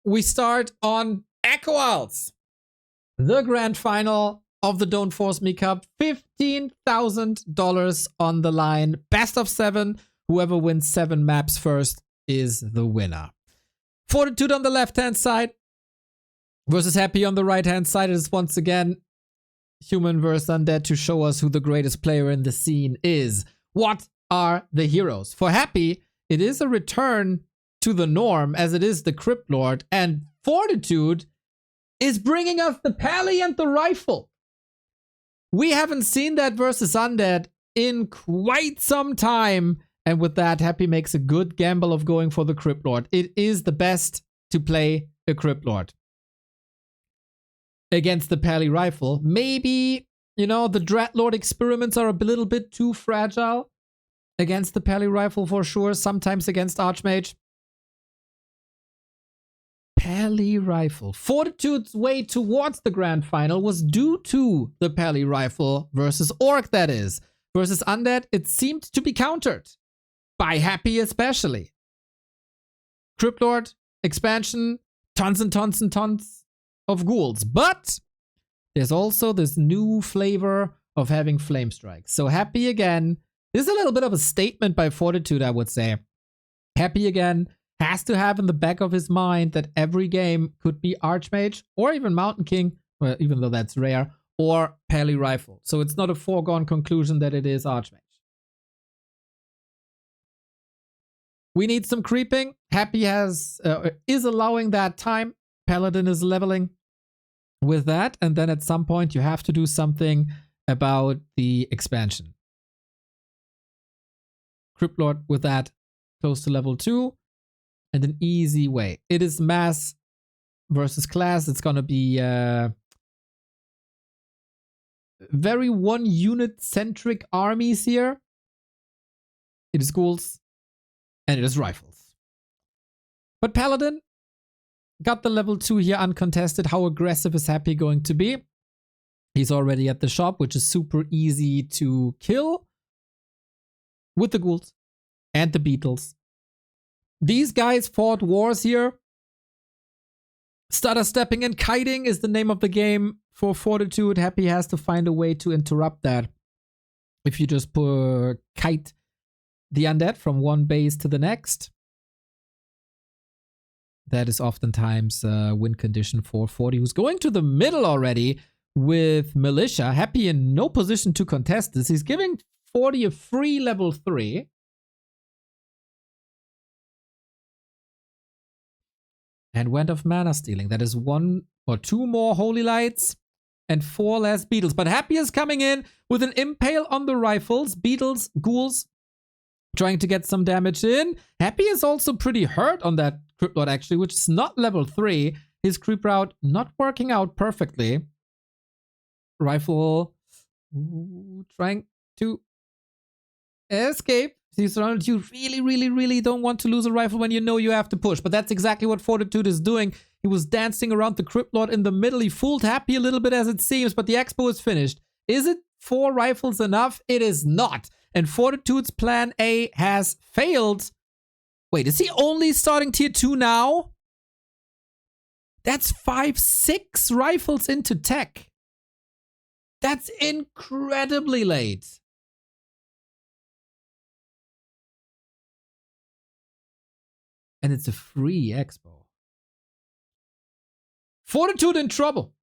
we start on Echo Isles, the grand final of the Don't Force Me Cup. $15,000 on the line. Best of 7. Whoever wins 7 maps first is the winner. Fortitude on the left-hand side versus Happy on the right-hand side. It is once again human versus undead to show us who the greatest player in the scene is. What are the heroes? For Happy, it is a return to the norm, as it is the Crypt Lord, and Fortitude is bringing us the Pally and the Rifle. We haven't seen that versus undead in quite some time, and with that, Happy makes a good gamble of going for the Crypt Lord. It is the best to play a Crypt Lord against the Pally Rifle. Maybe, you know, the Dreadlord experiments are a little bit too fragile against the Pally Rifle for sure, sometimes against Archmage. Pally Rifle. Fortitude's way towards the grand final was due to the Pally Rifle versus Orc, that is. Versus Undead, it seemed to be countered. By Happy especially. Crypt Lord, expansion, tons and tons and tons of ghouls. But there's also this new flavor of having Flame Strikes. So Happy again. This is a little bit of a statement by Fortitude, I would say. Happy again has to have in the back of his mind that every game could be Archmage or even Mountain King, well, even though that's rare, or Pally Rifle. So it's not a foregone conclusion that it is Archmage. We need some creeping. Happy is allowing that time. Paladin is leveling with that. And then at some point you have to do something about the expansion. Crypt Lord with that close to level 2. And an easy way. It is mass versus class. It's going to be very one unit centric armies here. It is ghouls and it is rifles. But Paladin got the level 2 here uncontested. How aggressive is Happy going to be? He's already at the shop, which is super easy to kill with the ghouls and the beetles. These guys fought wars here. Stutter stepping and kiting is the name of the game for Fortitude. Happy has to find a way to interrupt that. If you just kite the undead from one base to the next, that is oftentimes a win condition for 40, who's going to the middle already with Militia. Happy in no position to contest this. He's giving 40 a free level 3. And went of mana stealing. That is 1 or 2 more Holy Lights and 4 less beetles. But Happy is coming in with an impale on the rifles. Beetles, ghouls, trying to get some damage in. Happy is also pretty hurt on that Crypt Lord actually, which is not level 3. His creep route not working out perfectly. Rifle trying to escape. He's surrounded. You really don't want to lose a rifle when you know you have to push. But that's exactly what Fortitude is doing. He was dancing around the Crypt Lord in the middle. He fooled Happy a little bit as it seems, but the expo is finished. Is it 4 rifles enough? It is not. And Fortitude's plan A has failed. Wait, is he only starting tier 2 now? That's 5-6 rifles into tech. That's incredibly late. And it's a free expo. Fortitude in trouble.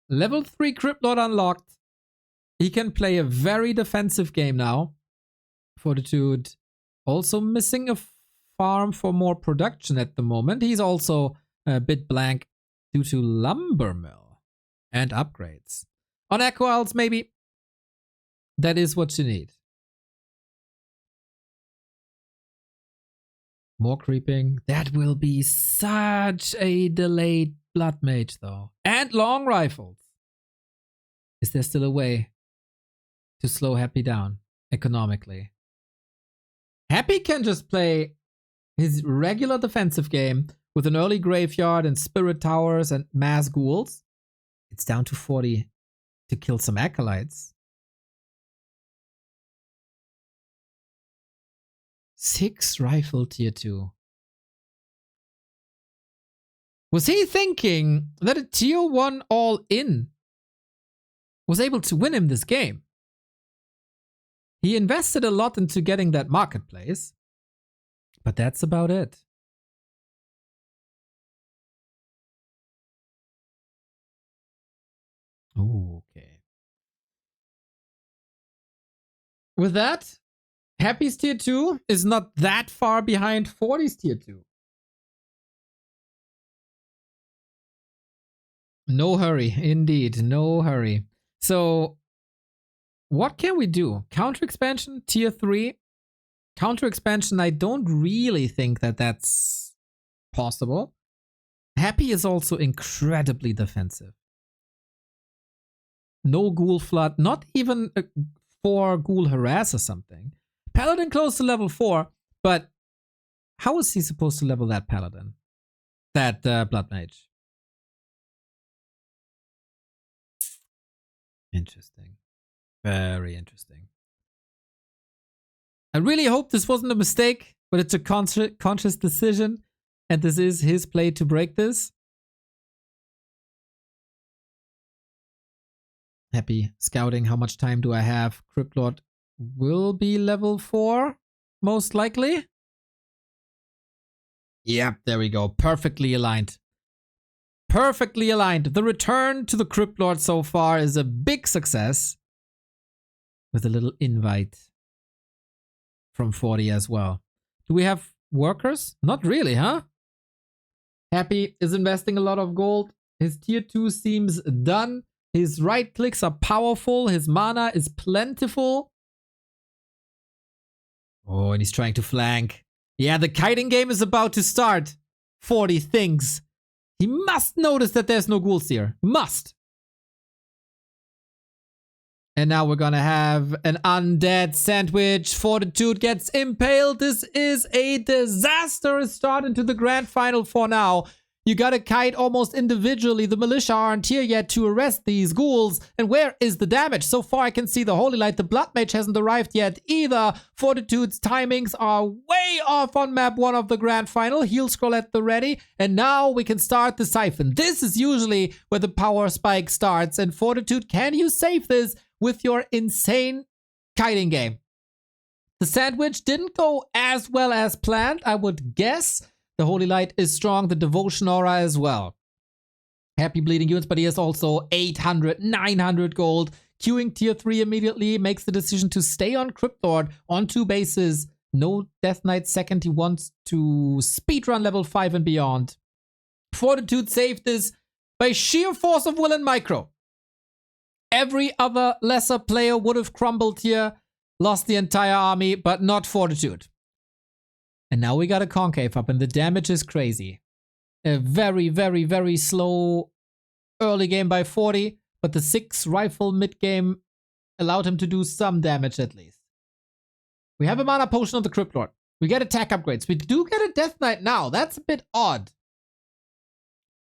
Level 3 Crypt Lord unlocked. He can play a very defensive game now. Fortitude also missing a farm for more production at the moment. He's also a bit blank due to lumber mill and upgrades. On Echo Isles, maybe. That is what you need. More creeping. That will be such a delayed blood mage though. And long rifles. Is there still a way to slow Happy down economically? Happy can just play his regular defensive game with an early graveyard and spirit towers and mass ghouls. It's down to 40 to kill some acolytes. 6 rifle tier 2. Was he thinking that a tier 1 all-in was able to win him this game? He invested a lot into getting that marketplace, but that's about it. Oh, okay. With that, Happy's tier 2 is not that far behind 40's tier 2. No hurry, indeed, no hurry. So, what can we do? Counter expansion, tier 3. Counter expansion, I don't really think that that's possible. Happy is also incredibly defensive. No ghoul flood, not even 4 ghoul harass or something. Paladin close to level 4, but how is he supposed to level that paladin? That blood mage? Interesting. Very interesting. I really hope this wasn't a mistake, but it's a conscious decision, and this is his play to break this. Happy scouting. How much time do I have? Crypt Lord will be level 4, most likely. Yep, there we go. Perfectly aligned. Perfectly aligned. The return to the Crypt Lord so far is a big success. With a little invite from 40 as well. Do we have workers? Not really, huh? Happy is investing a lot of gold. His tier 2 seems done. His right clicks are powerful. His mana is plentiful. Oh, and he's trying to flank. Yeah, the kiting game is about to start. 40 thinks. He must notice that there's no ghouls here. Must. And now we're gonna have an undead sandwich. Fortitude gets impaled. This is a disastrous start into the grand final for now. You gotta kite almost individually. The militia aren't here yet to arrest these ghouls. And where is the damage? So far I can see the Holy Light. The Blood Mage hasn't arrived yet either. Fortitude's timings are way off on map 1 of the grand final. Heal scroll at the ready. And now we can start the siphon. This is usually where the power spike starts. And Fortitude, can you save this with your insane kiting game? The sandwich didn't go as well as planned, I would guess. The Holy Light is strong, the Devotion Aura as well. Happy bleeding units, but he has also 800, 900 gold. Queuing tier 3 immediately, makes the decision to stay on Crypt Lord on 2 bases. No Death Knight second, he wants to speedrun level 5 and beyond. Fortitude saved this by sheer force of will and micro. Every other lesser player would have crumbled here, lost the entire army, but not Fortitude. And now we got a concave up, and the damage is crazy. A very, very, very slow early game by 40, but the 6 rifle mid game allowed him to do some damage at least. We have a mana potion on the Crypt Lord. We get attack upgrades. We do get a Death Knight now. That's a bit odd.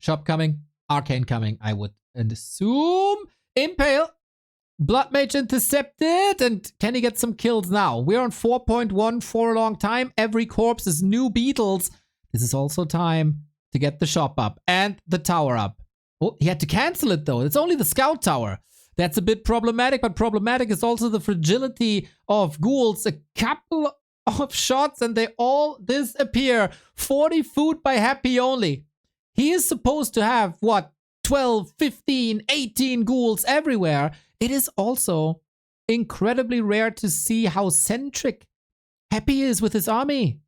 Shop coming. Arcane coming, I would assume. Impale. Blood Mage intercepted, and can he get some kills now? We're on 4.1 for a long time. Every corpse is new beetles. This is also time to get the shop up and the tower up. Oh, he had to cancel it though. It's only the scout tower. That's a bit problematic, but problematic is also the fragility of ghouls. A couple of shots and they all disappear. 40 food by Happy only. He is supposed to have, what, 12, 15, 18 ghouls everywhere. It is also incredibly rare to see how centric Happy is with his army.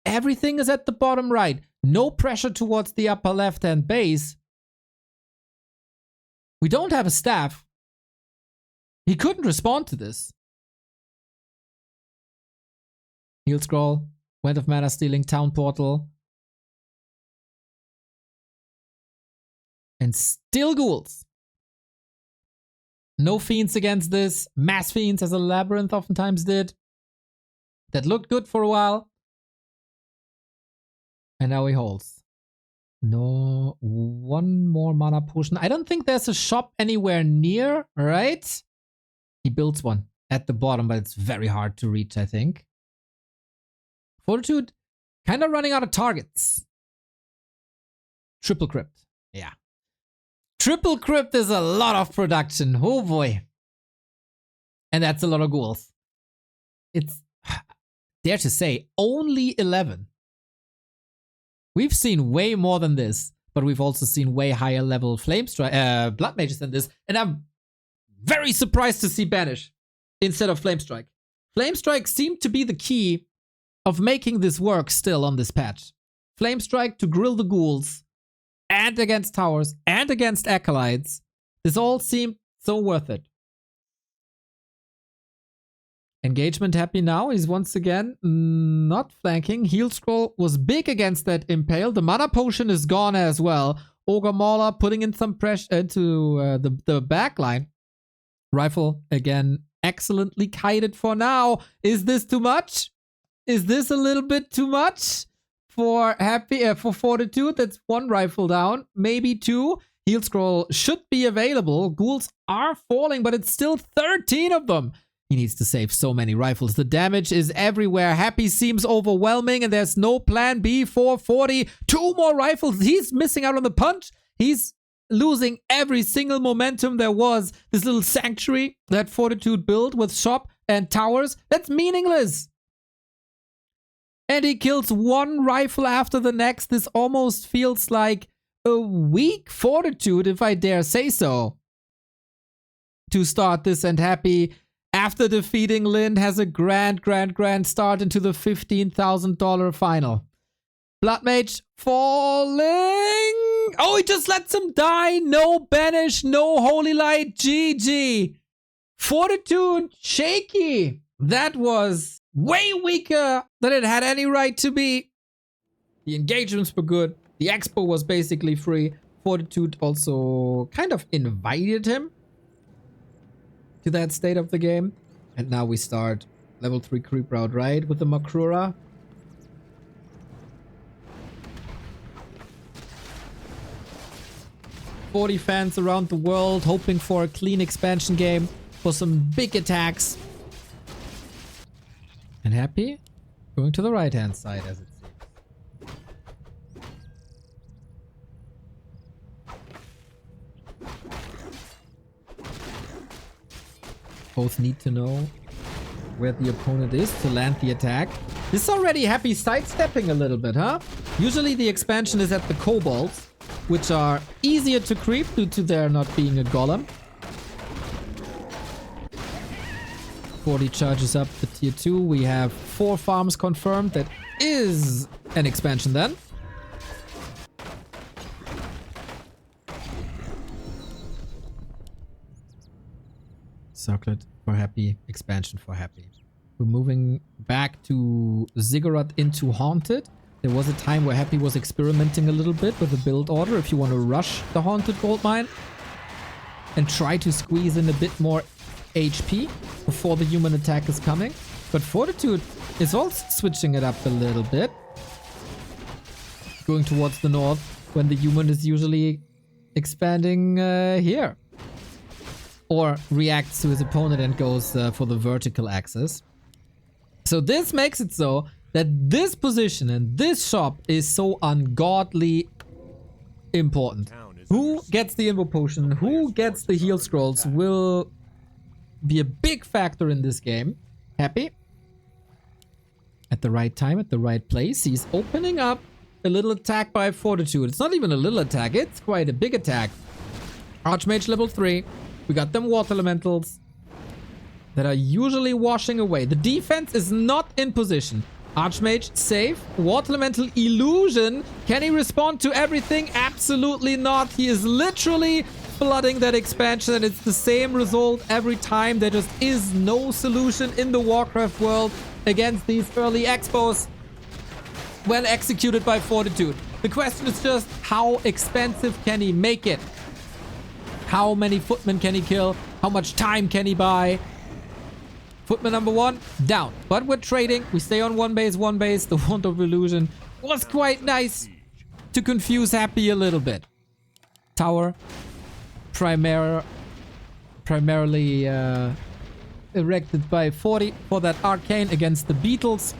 Everything is at the bottom right. No pressure towards the upper left-hand base. We don't have a staff. He couldn't respond to this. Heal scroll. Went of mana stealing town portal. And still ghouls. No fiends against this. Mass fiends as a labyrinth oftentimes did. That looked good for a while. And now he holds. No, one more mana potion. I don't think there's a shop anywhere near, right? He builds one at the bottom, but it's very hard to reach, I think. Fortitude kind of running out of targets. Triple Crypt. Yeah. Triple Crypt is a lot of production. Oh boy. And that's a lot of ghouls. It's, dare to say, only 11. We've seen way more than this, but we've also seen way higher level Blood Mages than this. And I'm very surprised to see Banish instead of Flamestrike. Flamestrike seemed to be the key of making this work still on this patch. Flamestrike to grill the ghouls, and against towers, and against acolytes. This all seemed so worth it. Engagement happy now. He's once again not flanking. Heal Scroll was big against that Impale. The Mana Potion is gone as well. Ogre Mauler putting in some pressure into the back line. Rifle, again, excellently kited for now. Is this too much? Is this a little bit too much for Fortitude? That's one rifle down, maybe two. Heal Scroll should be available. Ghouls are falling, but it's still 13 of them. He needs to save so many rifles. The damage is everywhere. Happy seems overwhelming, and there's no plan B for 40. Two more rifles. He's missing out on the punch. He's losing every single momentum there was. This little sanctuary that Fortitude built with shop and towers, that's meaningless. And he kills one rifle after the next. This almost feels like a weak Fortitude, if I dare say so, to start this. And Happy, after defeating Lind, has a grand start into the $15,000 final. Blood Mage falling. Oh, he just lets him die. No Banish, no Holy Light. GG. Fortitude shaky. That was way weaker than it had any right to be. The engagements were good. The expo was basically free. Fortitude also kind of invited him to that state of the game. And now we start level 3 creep route, right? With the Makrura. $40 fans around the world hoping for a clean expansion game, for some big attacks. And Happy going to the right hand side, as it seems. Both need to know where the opponent is to land the attack. This is already Happy sidestepping a little bit, huh? Usually the expansion is at the kobolds, which are easier to creep due to there not being a golem. 40 charges up the tier 2. We have 4 farms confirmed. That is an expansion then. Circlet for Happy, expansion for Happy. We're moving back to Ziggurat into Haunted. There was a time where Happy was experimenting a little bit with the build order if you want to rush the Haunted Gold Mine and try to squeeze in a bit more HP before the human attack is coming. But Fortitude is also switching it up a little bit. Going towards the north when the human is usually expanding here. Or reacts to his opponent and goes for the vertical axis. So this makes it so that this position and this shop is so ungodly important. Who gets the Invo Potion, who gets the Heal Scrolls will be a big factor in this game. Happy. At the right time, at the right place. He's opening up a little attack by Fortitude. It's not even a little attack, it's quite a big attack. Archmage level 3. We got them water elementals that are usually washing away. The defense is not in position. Archmage safe. Water elemental illusion. Can he respond to everything? Absolutely not. He is literally flooding that expansion, and it's the same result every time. There just is no solution in the Warcraft world against these early expos when executed by Fortitude. The question is just how expensive can he make it? How many footmen can he kill? How much time can he buy? Footman number 1, down. But we're trading. We stay on one base. The Wand of Illusion was quite nice to confuse Happy a little bit. Tower. Primarily erected by 40 for that arcane against the beetles.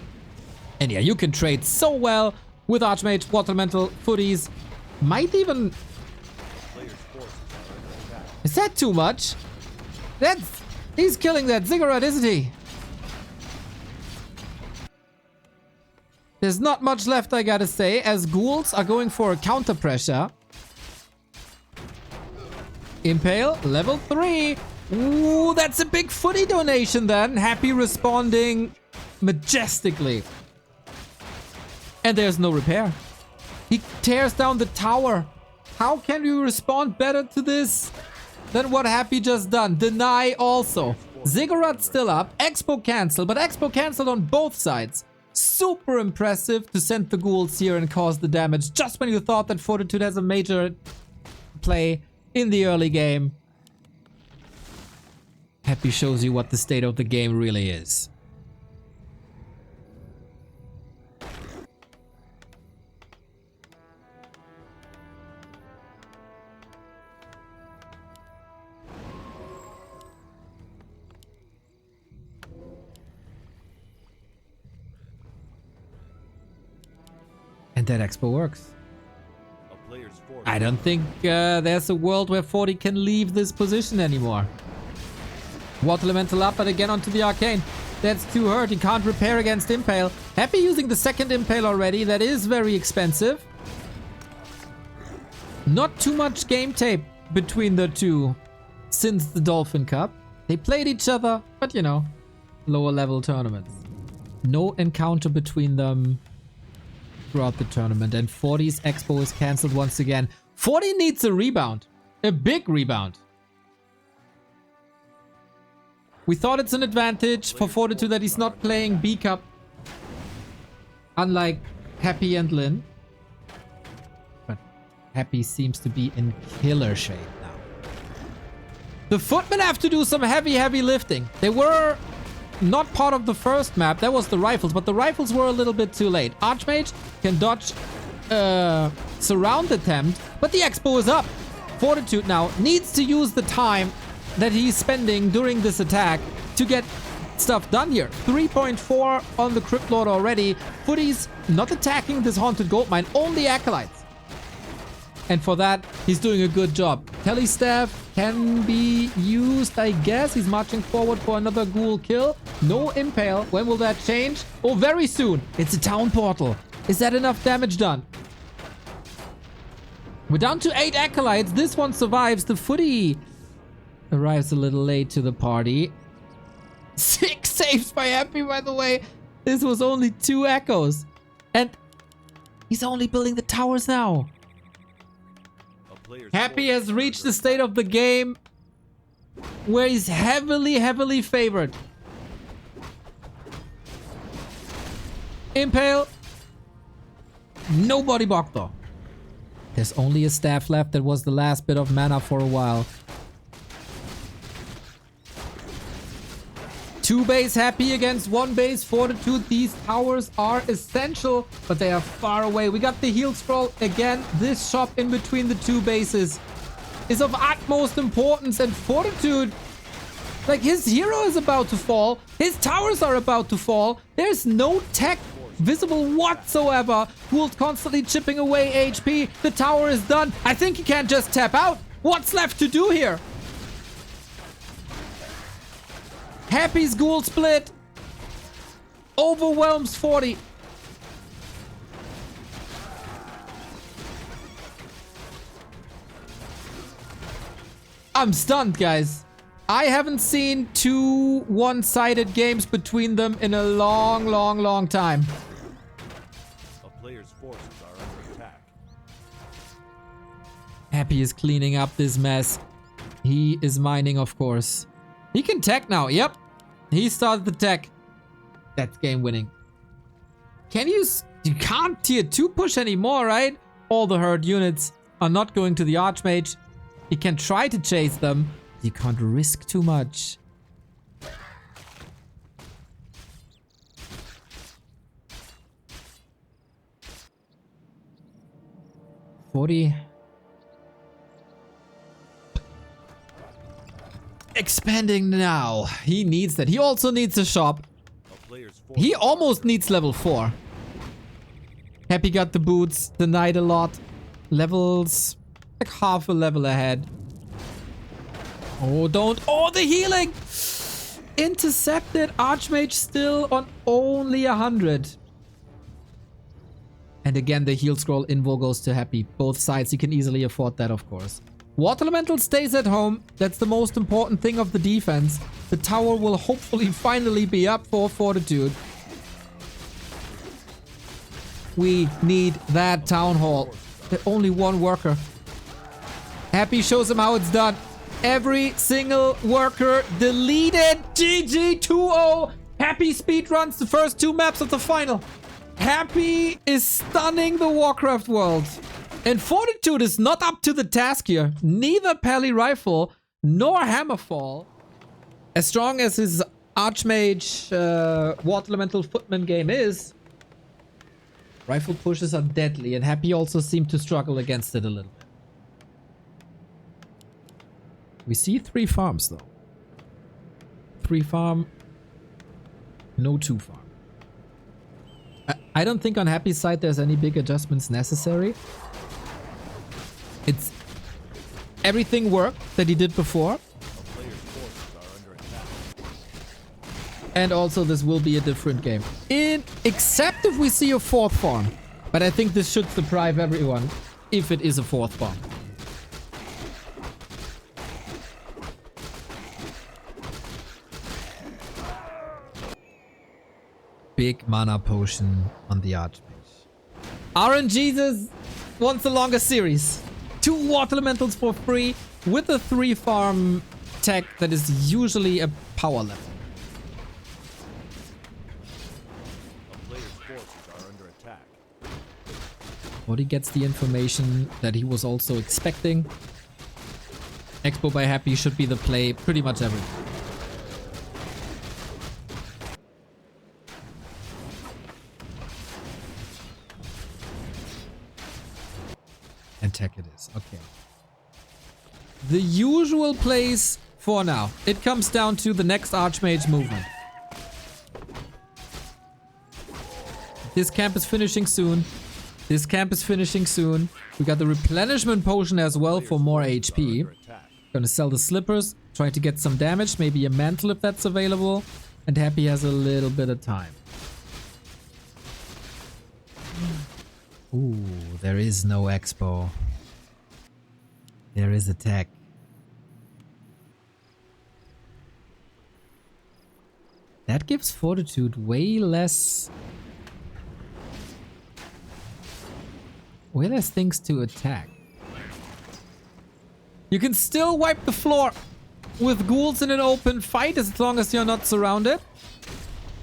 And yeah, you can trade so well with Archmage, Water Elemental, Footies. Might even... Is that too much? That's... He's killing that ziggurat, isn't he? There's not much left, I gotta say, as ghouls are going for a counter pressure. Impale, level 3. Ooh, that's a big footy donation then. Happy responding majestically. And there's no repair. He tears down the tower. How can you respond better to this than what Happy just done? Deny also. Ziggurat still up. Expo cancelled, but Expo cancelled on both sides. Super impressive to send the ghouls here and cause the damage just when you thought that Fortitude has a major play in the early game. Happy shows you what the state of the game really is. And that expo works. I don't think there's a world where 40 can leave this position anymore. Water Elemental up, but again onto the Arcane. That's too hurt. He can't repair against Impale. Happy using the second Impale already. That is very expensive. Not too much game tape between the two since the Dolphin Cup. They played each other, but you know, lower level tournaments. No encounter between them throughout the tournament, and 40's expo is cancelled once again. 40 needs a rebound. A big rebound. We thought it's an advantage for Fortitude that he's not playing B Cup. Unlike Happy and Lin. But Happy seems to be in killer shape now. The Footmen have to do some heavy lifting. They were not part of the first map. That was the Rifles, but the Rifles were a little bit too late. Archmage can dodge surround attempt, but the expo is up. Fortitude now needs to use the time that he's spending during this attack to get stuff done here. 3.4 on the Crypt Lord already. Footy's not attacking this Haunted Goldmine, only Acolytes. And for that, he's doing a good job. Telestaff can be used, I guess. He's marching forward for another ghoul kill. No Impale. When will that change? Oh, very soon. It's a town portal. Is that enough damage done? We're down to 8 Acolytes. This one survives. The Footy arrives a little late to the party. 6 saves by Happy, by the way. This was only 2 echoes. And he's only building the towers now. Happy has reached the state of the game where he's heavily favored. Impale. Nobody blocked though. There's only a staff left. That was the last bit of mana for a while. 2 base Happy against 1 base Fortitude. These towers are essential, but they are far away. We got the heal scroll again. This shop in between the 2 bases is of utmost importance, and Fortitude, like, his hero is about to fall. His towers are about to fall. There's no tech visible whatsoever. Ghoul's constantly chipping away HP. The tower is done. I think he can't just tap out. What's left to do here? Happy's ghoul split overwhelms 40. I'm stunned, guys. I haven't seen 2 one-sided games between them in a long time. A player's forces are under attack. Happy is cleaning up this mess. He is mining, of course. He can tech now. Yep. He started the tech. That's game winning. Can you... You can't tier 2 push anymore, right? All the hurt units are not going to the Archmage. You can try to chase them. You can't risk too much. $40. Expanding now. He needs that. He also needs a shop. He almost needs level 4. Happy got the boots. Denied a lot. Levels like half a level ahead. Oh, don't. Oh, the healing! Intercepted. Archmage still on only 100. And again, the heal scroll invo goes to Happy. Both sides, you can easily afford that, of course. Water Elemental stays at home. That's the most important thing of the defense. The tower will hopefully finally be up for Fortitude. We need that town hall. Only one worker. Happy shows him how it's done. Every single worker deleted. GG 2-0. Happy speedruns the first 2 maps of the final. Happy is stunning the Warcraft world. And Fortitude is not up to the task here. Neither Pally Rifle nor Hammerfall. As strong as his Archmage Water Elemental Footman game is, rifle pushes are deadly, and Happy also seemed to struggle against it a little bit. We see 3 farms though. 3 farm, no 2 farm. I don't think on Happy's side there's any big adjustments necessary. It's everything worked that he did before. And also this will be a different game. Except if we see a 4th farm. But I think this should surprise everyone if it is a 4th farm. Big mana potion on the Archmage. RNGesus wants a longer series. 2 Water Elementals for free with a 3 farm tech that is usually a power level. But he gets the information that he was also expecting. Expo by Happy should be the play pretty much everything. And tech it is. Okay. The usual plays for now. It comes down to the next Archmage movement. This camp is finishing soon. This camp is finishing soon. We got the replenishment potion as well for more HP. Gonna sell the slippers. Trying to get some damage. Maybe a mantle if that's available. And Happy has a little bit of time. Ooh, there is no expo. There is a tech. That gives Fortitude way less things to attack. You can still wipe the floor with ghouls in an open fight as long as you're not surrounded.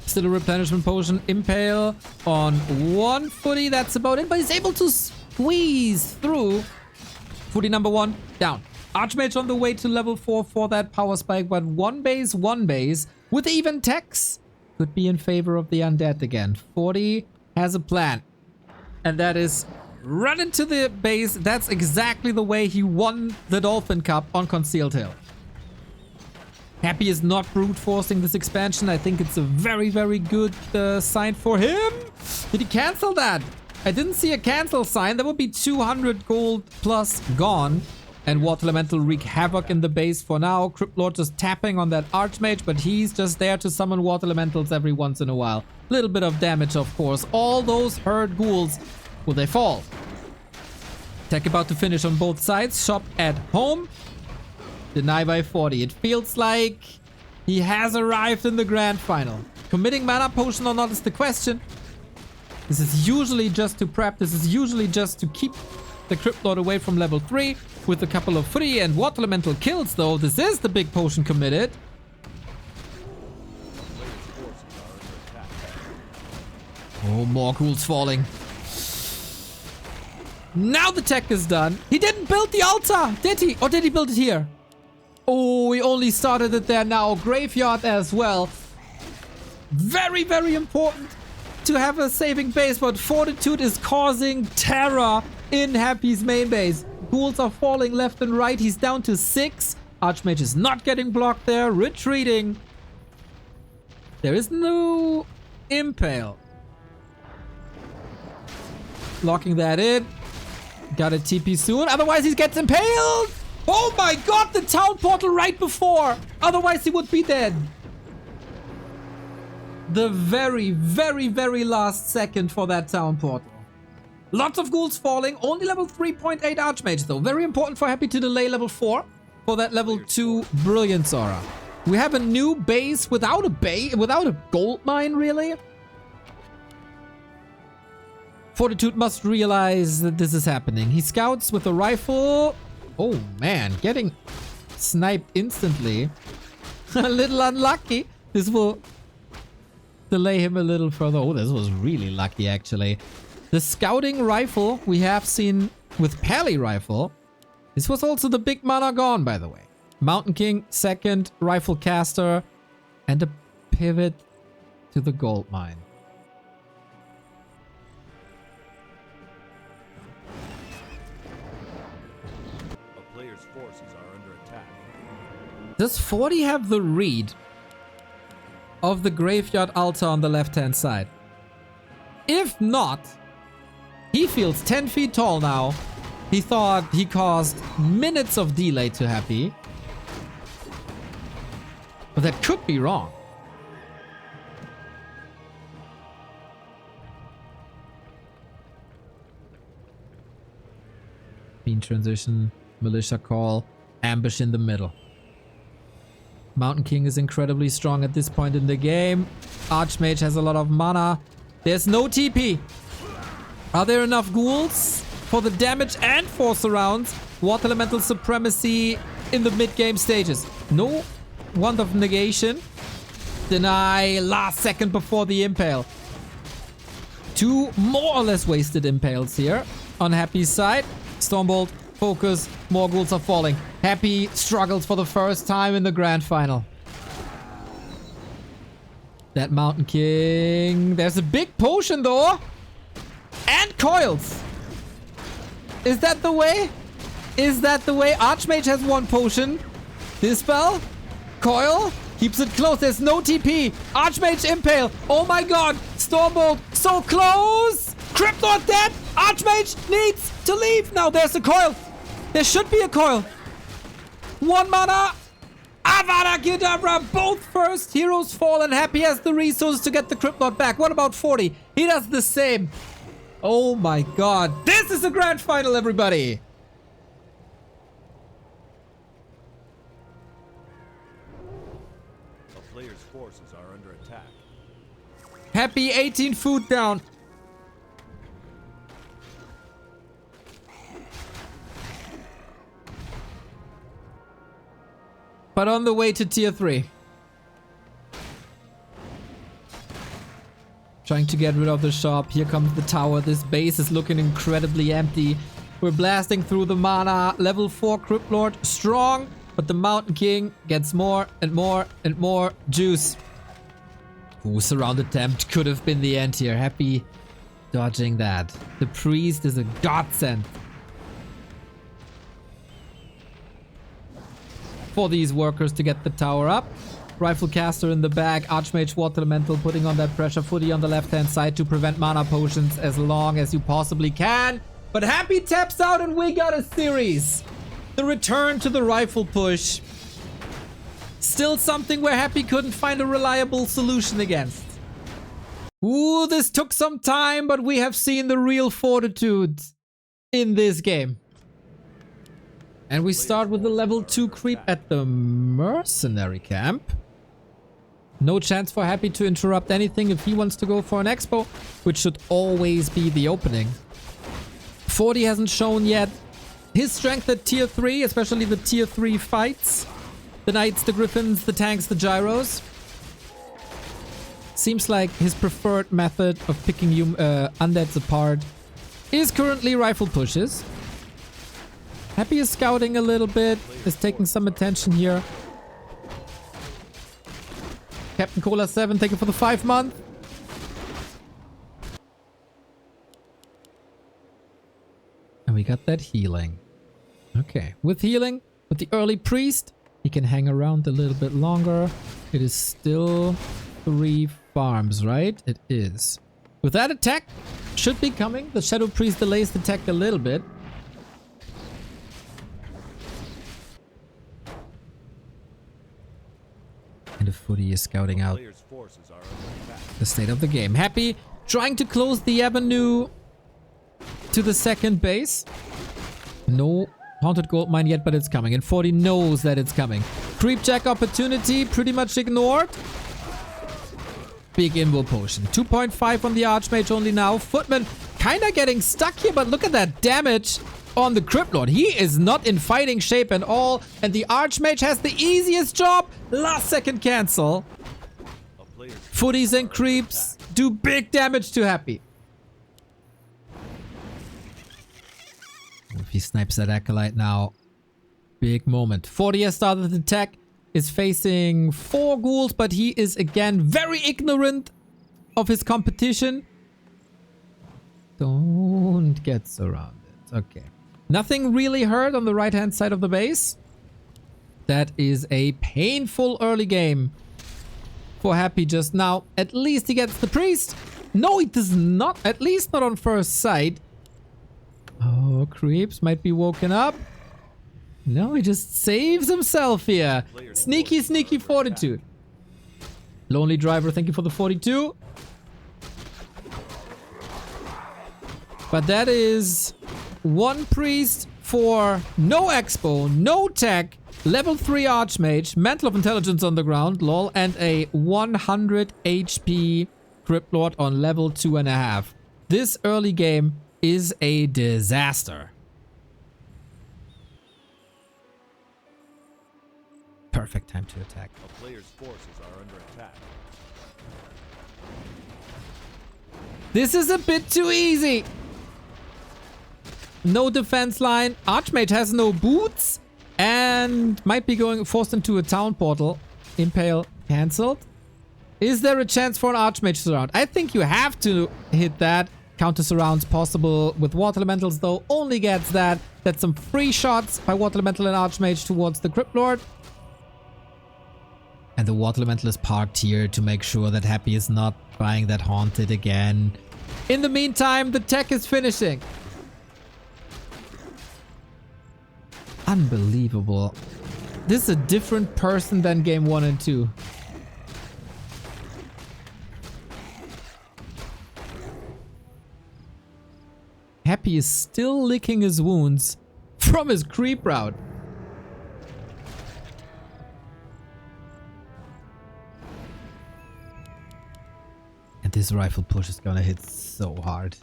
Still a replenishment potion. Impale on 1 footy. That's about it. But he's able to squeeze through. Footy number 1 down. Archmage on the way to level 4 for that power spike. But one base with even techs could be in favor of the undead again. 40 has a plan. And that is run into the base. That's exactly the way he won the Dolphin Cup on Concealed Hill. Happy is not brute forcing this expansion. I think it's a very, very good sign for him. Did he cancel that? I didn't see a cancel sign. That would be 200 gold plus gone. And Water Elemental wreak havoc in the base for now. Crypt Lord just tapping on that Archmage, but he's just there to summon Water Elementals every once in a while. Little bit of damage, of course. All those hurt ghouls, will they fall? Tech about to finish on both sides. Shop at home. Deny by 40. It feels like he has arrived in the grand final. Committing mana potion or not is the question. This is usually just to prep. This is usually just to keep the Crypt Lord away from level 3 with a couple of footy and Water Elemental kills though. This is the big potion committed. Oh, more ghouls falling. Now the tech is done. He didn't build the altar, did he? Or did he build it here? Oh, we only started it there now. Graveyard as well. Very, very important to have a saving base, but Fortitude is causing terror in Happy's main base. Ghouls are falling left and right. He's down to 6. Archmage is not getting blocked there. Retreating. There is no Impale. Locking that in. Gotta TP soon, otherwise he gets impaled! Oh my god, the town portal right before! Otherwise he would be dead. The very, very, very last second for that town portal. Lots of ghouls falling, only level 3.8 Archmage though. Very important for Happy to delay level 4 for that level 2 Brilliance Aura. We have a new base without a gold mine, really? Fortitude must realize that this is happening. He scouts with a rifle. Oh man, getting sniped instantly. A little unlucky. This will delay him a little further. Oh, this was really lucky actually. The scouting rifle we have seen with Pally rifle. This was also the big mana gone, by the way. Mountain King, second rifle caster, and a pivot to the gold mine. A player's forces are under attack. Does 40 have the read of the graveyard altar on the left-hand side? If not, he feels 10 feet tall now. He thought he caused minutes of delay to Happy. But that could be wrong. Bean transition, militia call, ambush in the middle. Mountain King is incredibly strong at this point in the game. Archmage has a lot of mana. There's no TP. Are there enough ghouls for the damage and force rounds? Water Elemental Supremacy in the mid-game stages. No Wand of Negation. Deny last second before the impale. Two more or less wasted impales here on Happy's side. Stormbolt, focus, more ghouls are falling. Happy struggles for the first time in the grand final. That Mountain King. There's a big potion though. And coils. Is that the way? Is that the way? Archmage has one potion. Dispel. Coil. Keeps it close. There's no TP. Archmage impale. Oh my god. Stormbolt. So close. Cryptlord dead. Archmage needs to leave. Now there's a coil. There should be a coil. One mana. Avada Kedavra. Both first heroes fall and Happy has the resources to get the Cryptlord back. What about 40? He does the same. Oh my god. This is the grand final, everybody. A player's forces are under attack. Happy 18 food down. But on the way to tier 3. Trying to get rid of the shop. Here comes the tower. This base is looking incredibly empty. We're blasting through the mana. Level 4 Cryptlord. Strong. But the Mountain King gets more and more and more juice. Ooh, surround attempt could have been the end here. Happy dodging that. The priest is a godsend for these workers to get the tower up. Rifle caster in the back. Archmage Water Elemental putting on that pressure. Footy on the left-hand side to prevent mana potions as long as you possibly can. But Happy taps out and we got a series. The return to the rifle push. Still something where Happy couldn't find a reliable solution against. Ooh, this took some time, but we have seen the real Fortitude in this game. And we start with the level 2 creep at the mercenary camp. No chance for Happy to interrupt anything if he wants to go for an expo, which should always be the opening. 40 hasn't shown yet his strength at tier 3, especially the tier 3 fights. The knights, the griffins, the tanks, the gyros. Seems like his preferred method of picking undeads apart is currently rifle pushes. Happy is scouting a little bit, is taking some attention here. Captain Cola 7, thank you for the 5 month. And we got that healing. Okay, with healing, with the early priest, he can hang around a little bit longer. It is still 3 farms, right? It is. With that attack, should be coming. The Shadow Priest delays the attack a little bit. Footy is scouting out Players' forces are under attack. the state of the game. Happy trying to close the avenue to the second base. No haunted gold mine yet, but it's coming. And 40 knows that it's coming. Creep check opportunity pretty much ignored. Big invo potion. 2.5 on the Archmage only now. Footman kind of getting stuck here, but look at that damage on the Crypt Lord. He is not in fighting shape at all. And the Archmage has the easiest job. Last second cancel. A player's Footies and creeps do big damage to Happy. If he snipes that Acolyte now, big moment. 40 has started the attack, is facing 4 ghouls, but he is again very ignorant of his competition. Don't get surrounded. Okay. Nothing really hurt on the right-hand side of the base. That is a painful early game for Happy just now. At least he gets the priest. No, he does not. At least not on first sight. Oh, creeps might be woken up. No, he just saves himself here. Sneaky, sneaky Fortitude. Lonely Driver, thank you for the 42. But that is 1 priest for no expo, no tech, level 3 Archmage, Mantle of Intelligence on the ground, lol, and a 100 HP Crypt Lord on level 2.5. This early game is a disaster. Perfect time to attack. A player's forces are under attack. This is a bit too easy. No defense line. Archmage has no boots and might be going forced into a town portal. Impale cancelled. Is there a chance for an Archmage surround? I think you have to hit that. Counter surrounds possible with Water Elementals, though. Only gets that. That's some free shots by Water Elemental and Archmage towards the Crypt Lord. And the Water Elemental is parked here to make sure that Happy is not buying that Haunted again. In the meantime, the tech is finishing. Unbelievable. This is a different person than game 1 and 2. Happy is still licking his wounds from his creep route. And this rifle push is gonna hit so hard.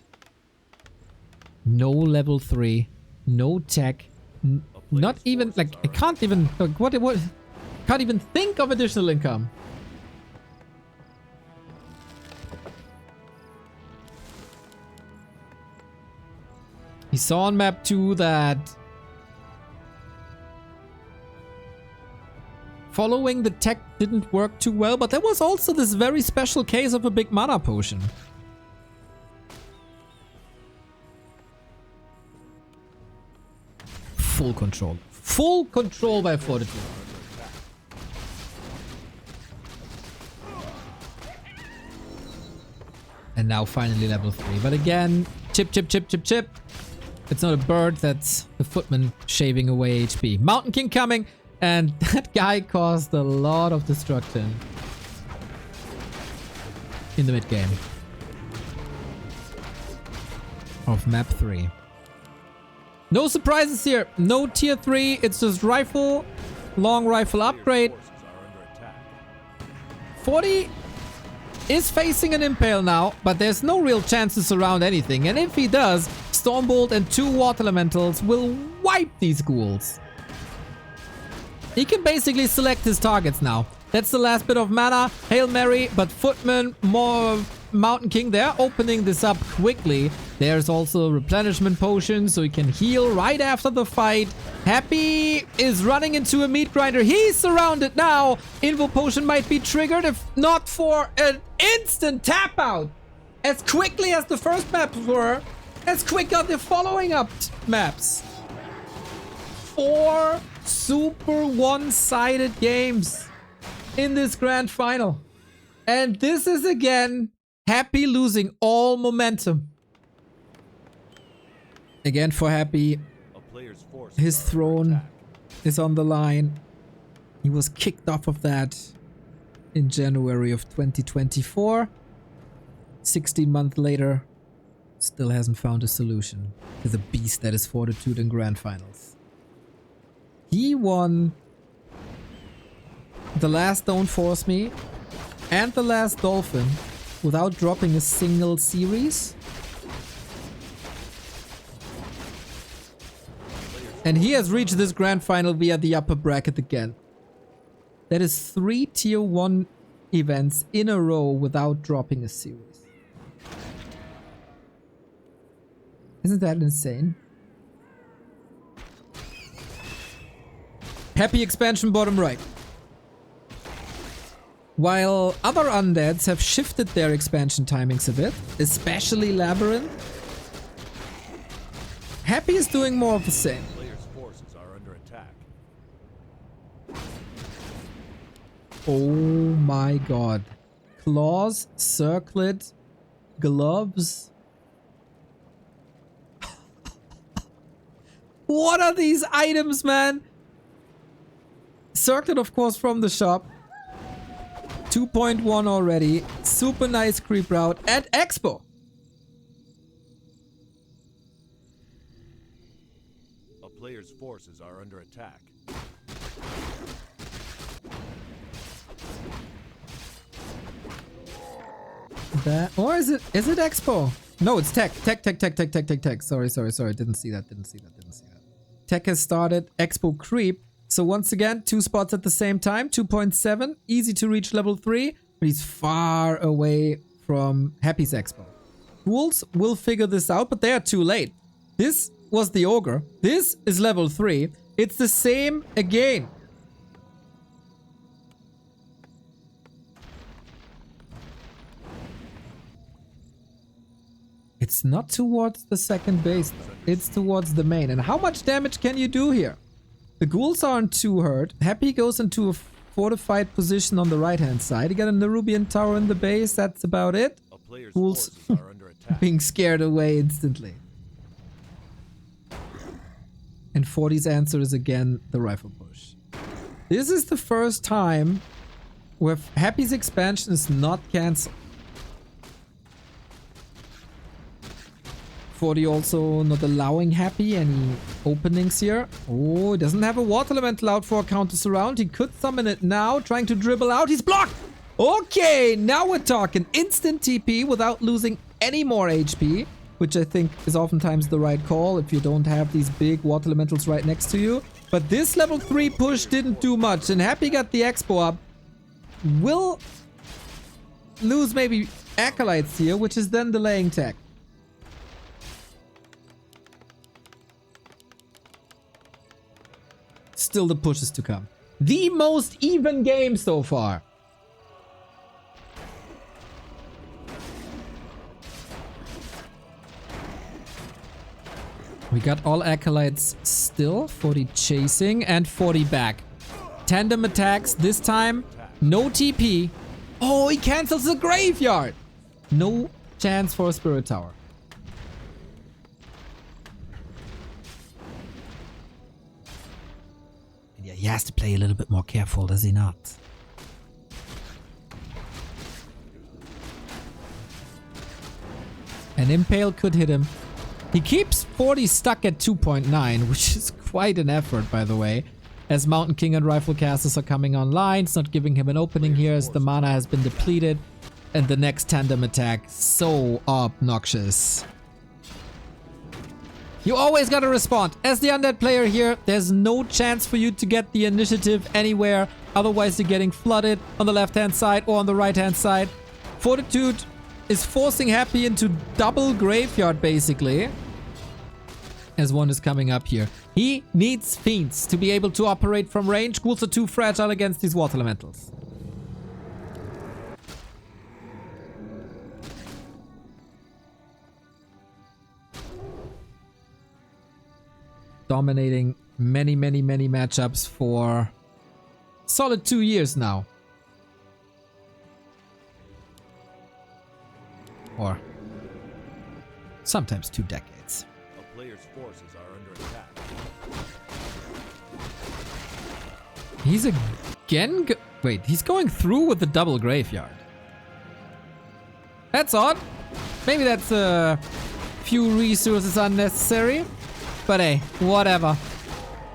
No level 3, no tech, not even like I can't even like what can't even think of additional income. He saw on map 2 that following the tech didn't work too well, but there was also this very special case of a big mana potion. Full control. Full control by Fortitude. And now finally level 3. But again, chip, chip, chip, chip, chip. It's not a bird, that's the Footman shaving away HP. Mountain King coming, and that guy caused a lot of destruction in the mid game of map 3. No surprises here. No tier 3. It's just rifle, long rifle upgrade. 40 is facing an Impale now, but there's no real chance to surround anything. And if he does, Stormbolt and 2 Water Elementals will wipe these ghouls. He can basically select his targets now. That's the last bit of mana. Hail Mary, but Footman, more Mountain King, they're opening this up quickly. There's also a replenishment potion, so he can heal right after the fight. Happy is running into a meat grinder. He's surrounded now. Invo potion might be triggered if not for an instant tap out. As quickly as the first maps were, as quick are the following up maps. 4 super one-sided games in this grand final. And this is again Happy losing all momentum. Again for Happy, his throne is on the line. He was kicked off of that in January of 2024. 16 months later, still hasn't found a solution to the beast that is Fortitude in Grand Finals. He won the last Don't Force Me and the last Dolphin without dropping a single series. And he has reached this Grand Final via the upper bracket again. That is 3 tier 1 events in a row without dropping a series. Isn't that insane? Happy expansion bottom right. While other undeads have shifted their expansion timings a bit, especially Labyrinth, Happy is doing more of the same. Players' forces are under attack. Oh my god. Claws, circlet, gloves. What are these items, man? Circlet, of course, from the shop. 2.1 already. Super nice creep route at Expo. A player's forces are under attack. That, or is it Expo? No, it's Tech. Tech. Sorry. Didn't see that. Tech has started Expo Creep. So once again, 2 spots at the same time. 2.7. Easy to reach level 3. But he's far away from Happy's Expo. Ghouls will figure this out, but they are too late. This was the Ogre. This is level 3. It's the same again. It's not towards the second base, though. It's towards the main. And how much damage can you do here? The ghouls aren't too hurt. Happy goes into a fortified position on the right-hand side. You got a Nerubian tower in the base. That's about it. Ghouls are under attack. being scared away instantly. And 40's answer is again the rifle push. This is the first time where Happy's expansion is not cancelled. 40 also not allowing Happy any openings here. Oh, he doesn't have a water elemental out for a counter surround. He could summon it now, trying to dribble out. He's blocked! Okay, now we're talking. Instant TP without losing any more HP, which I think is oftentimes the right call if you don't have these big water elementals right next to you. But this level 3 push didn't do much, and Happy got the Expo up. Will lose maybe Acolytes here, which is then delaying tech. Still the pushes to come. The most even game so far. We got all Acolytes still. 40 chasing and 40 back. Tandem attacks this time. No TP. Oh, he cancels the graveyard. No chance for a Spirit Tower. Yeah, he has to play a little bit more careful, does he not? An Impale could hit him. He keeps 40 stuck at 2.9, which is quite an effort, by the way. As Mountain King and Rifle casters are coming online, it's not giving him an opening here as the mana has been depleted. And the next tandem attack, so obnoxious. You always gotta respond. As the undead player here, there's no chance for you to get the initiative anywhere. Otherwise, you're getting flooded on the left-hand side or on the right-hand side. Fortitude is forcing Happy into double graveyard, basically. As one is coming up here. He needs Fiends to be able to operate from range. Ghouls are too fragile against these water elementals. Dominating many matchups for solid 2 years now. Or sometimes 2 decades. A player's forces are under attack. He's again Wait, he's going through with the double graveyard. That's odd. Maybe that's a few resources unnecessary. But hey, whatever.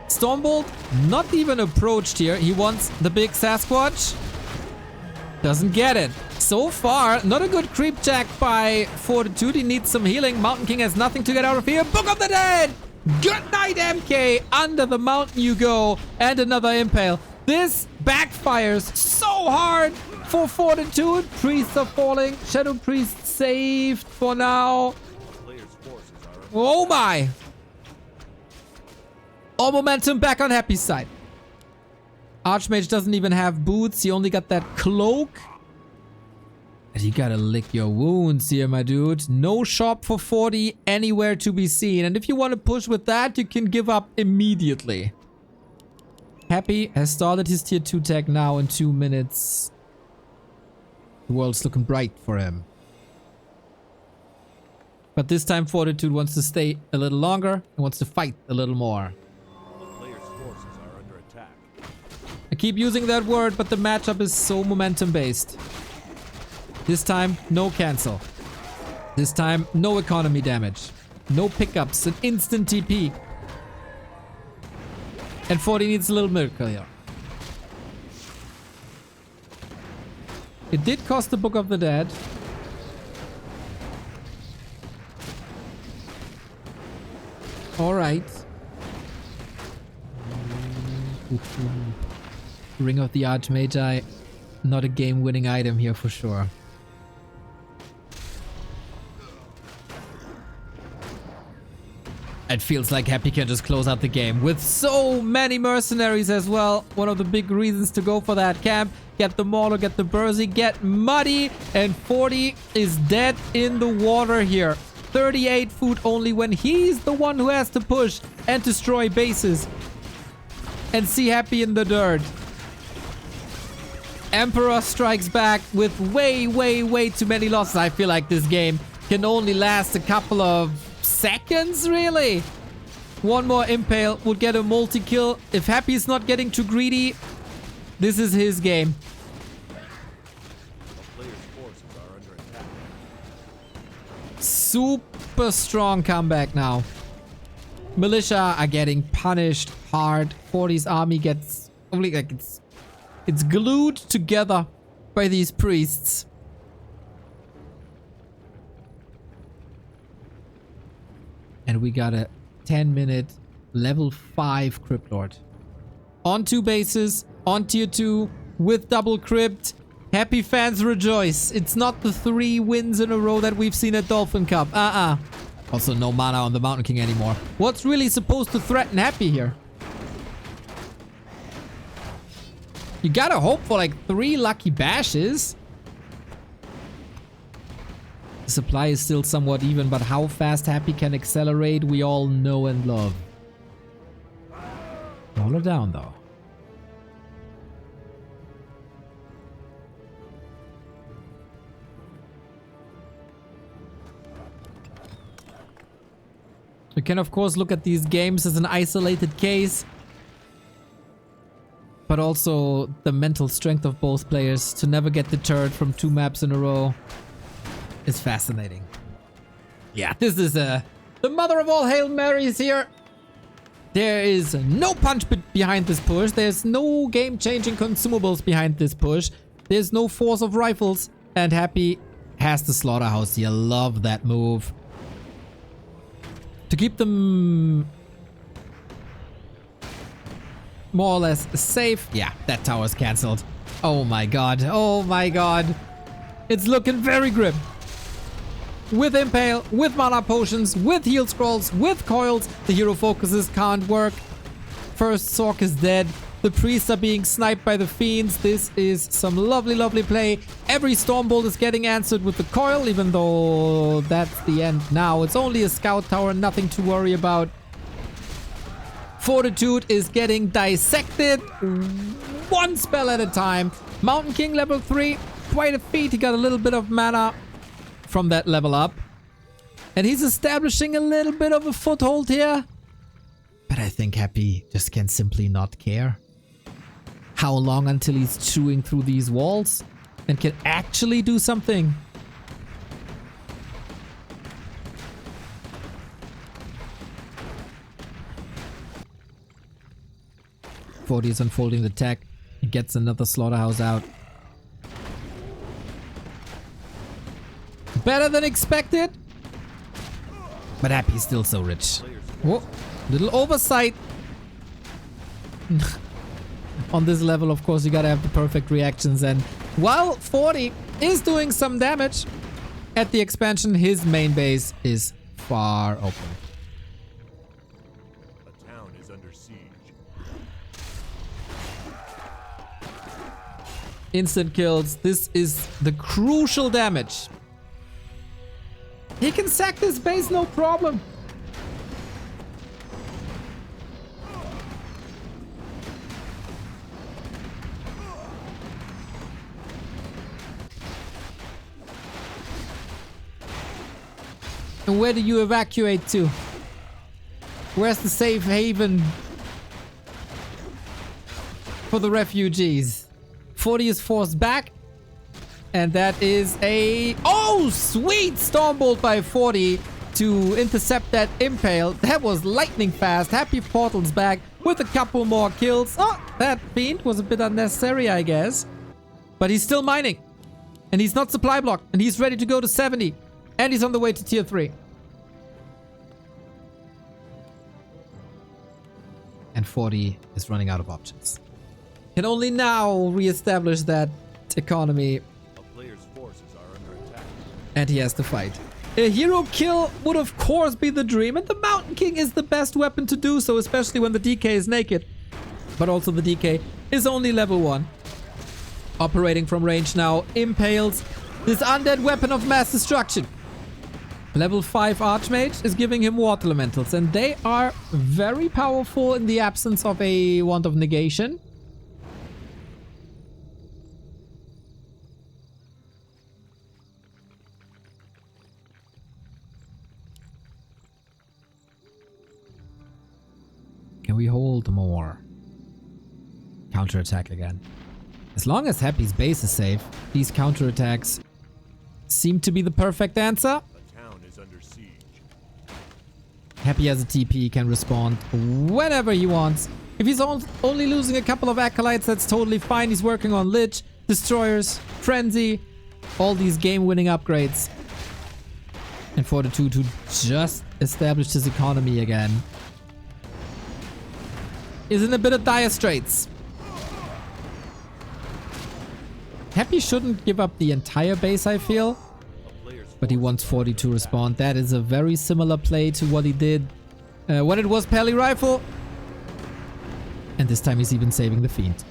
Stormbolt, not even approached here. He wants the big Sasquatch. Doesn't get it. So far, not a good creep jack by Fortitude. He needs some healing. Mountain King has nothing to get out of here. Book of the Dead! Good night, MK. Under the mountain you go. And another Impale. This backfires so hard for Fortitude. Priests are falling. Shadow Priest saved for now. Oh my. All momentum back on Happy's side. Archmage doesn't even have boots. He only got that cloak. And you gotta lick your wounds here, my dude. No shop for 40 anywhere to be seen. And if you want to push with that, you can give up immediately. Happy has started his tier 2 tech now in 2 minutes. The world's looking bright for him. But this time Fortitude wants to stay a little longer and wants to fight a little more. The player's forces are under attack. I keep using that word, but the matchup is so momentum based. This time, no cancel. This time, no economy damage. No pickups, an instant TP. And 40 needs a little miracle here. It did cost the Book of the Dead. Alright. Ring of the Archmagi. Not a game-winning item here for sure. It feels like Happy can just close out the game with so many mercenaries as well. One of the big reasons to go for that camp. Get the Mauler, get the Bursey, get Muddy. And 40 is dead in the water here. 38 food only when he's the one who has to push and destroy bases. And see Happy in the dirt. Emperor strikes back with way too many losses. I feel like this game can only last a couple of seconds, really. One more Impale would get a multi-kill. If Happy is not getting too greedy, this is his game. The player's forces are under attack. Super strong comeback now. Militia are getting punished hard. 40's army gets only like it's glued together by these priests. And we got a 10-minute level 5 Crypt Lord. On 2 bases, on tier 2, with double crypt. Happy fans rejoice. It's not the 3 wins in a row that we've seen at Dolphin Cup. Also no mana on the Mountain King anymore. What's really supposed to threaten Happy here? You gotta hope for like 3 lucky bashes. The supply is still somewhat even, but how fast Happy can accelerate, we all know and love. Roll her down, though. You can, of course, look at these games as an isolated case, but also the mental strength of both players to never get deterred from 2 maps in a row is fascinating. Yeah, this is the mother of all Hail Marys here. There is no punch behind this push. There's no game-changing consumables behind this push. There's no force of rifles. And Happy has the slaughterhouse here. Love that move. To keep them more or less safe. Yeah, that tower's cancelled. Oh my god. Oh my god. It's looking very grim. With Impale, with mana potions, with heal scrolls, with coils, the hero focuses can't work. First Sork is dead. The priests are being sniped by the fiends. This is some lovely play. Every Stormbolt is getting answered with the coil, even though that's the end now. It's only a scout tower, nothing to worry about. Fortitude is getting dissected. 1 spell at a time. Mountain King level 3, quite a feat. He got a little bit of mana from that level up. And he's establishing a little bit of a foothold here. But I think Happy just can simply not care. How long until he's chewing through these walls and can actually do something? Forty is unfolding the tech. He gets another slaughterhouse out. Better than expected. But Happy's still so rich. Whoa, little oversight. On this level, of course, you gotta have the perfect reactions. And while 40 is doing some damage at the expansion, his main base is far open. A town is under siege. Instant kills. This is the crucial damage. He can sack this base, no problem. And where do you evacuate to? Where's the safe haven for the refugees? 40 is forced back. And that is a... Oh, sweet Stormbolt by 40 to intercept that Impale. That was lightning fast. Happy Portal's back with a couple more kills. Oh, that Fiend was a bit unnecessary, I guess. But he's still mining. And he's not supply blocked. And he's ready to go to 70. And he's on the way to tier 3. And 40 is running out of options. Can only now reestablish that economy. And he has to fight. A hero kill would of course be the dream, and the Mountain King is the best weapon to do so, especially when the DK is naked. But also the DK is only level 1. Operating from range now, impales this undead weapon of mass destruction. Level 5 Archmage is giving him Water Elementals, and they are very powerful in the absence of a Wand of Negation. Can we hold more? Counterattack again. As long as Happy's base is safe, these counterattacks seem to be the perfect answer. The town is under siege. Happy has a TP, can respond whenever he wants. If he's only losing a couple of acolytes, that's totally fine. He's working on Lich, Destroyers, Frenzy, all these game-winning upgrades. And Fortitude, who just established his economy again, is in a bit of dire straits. Happy shouldn't give up the entire base, I feel. But he wants 40 to respond. That is a very similar play to what he did when it was Pally Rifle. And this time he's even saving the Fiend.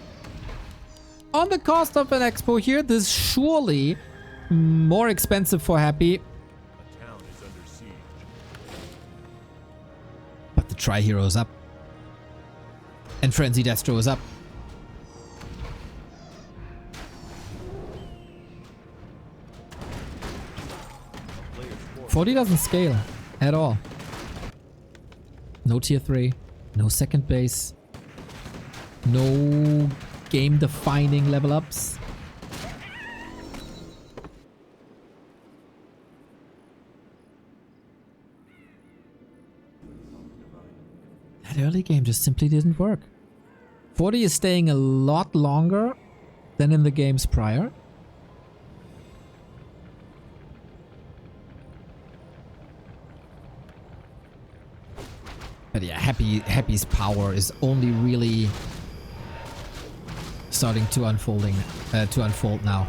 On the cost of an expo here, this is surely more expensive for Happy. The town is under siege. But the Tri-Hero's up. And Frenzy Destro is up. Players 40 doesn't scale at all. No tier 3. No second base. No game-defining level ups. That early game just simply didn't work. 40 is staying a lot longer than in the games prior. But yeah, Happy's power is only really starting to unfold now.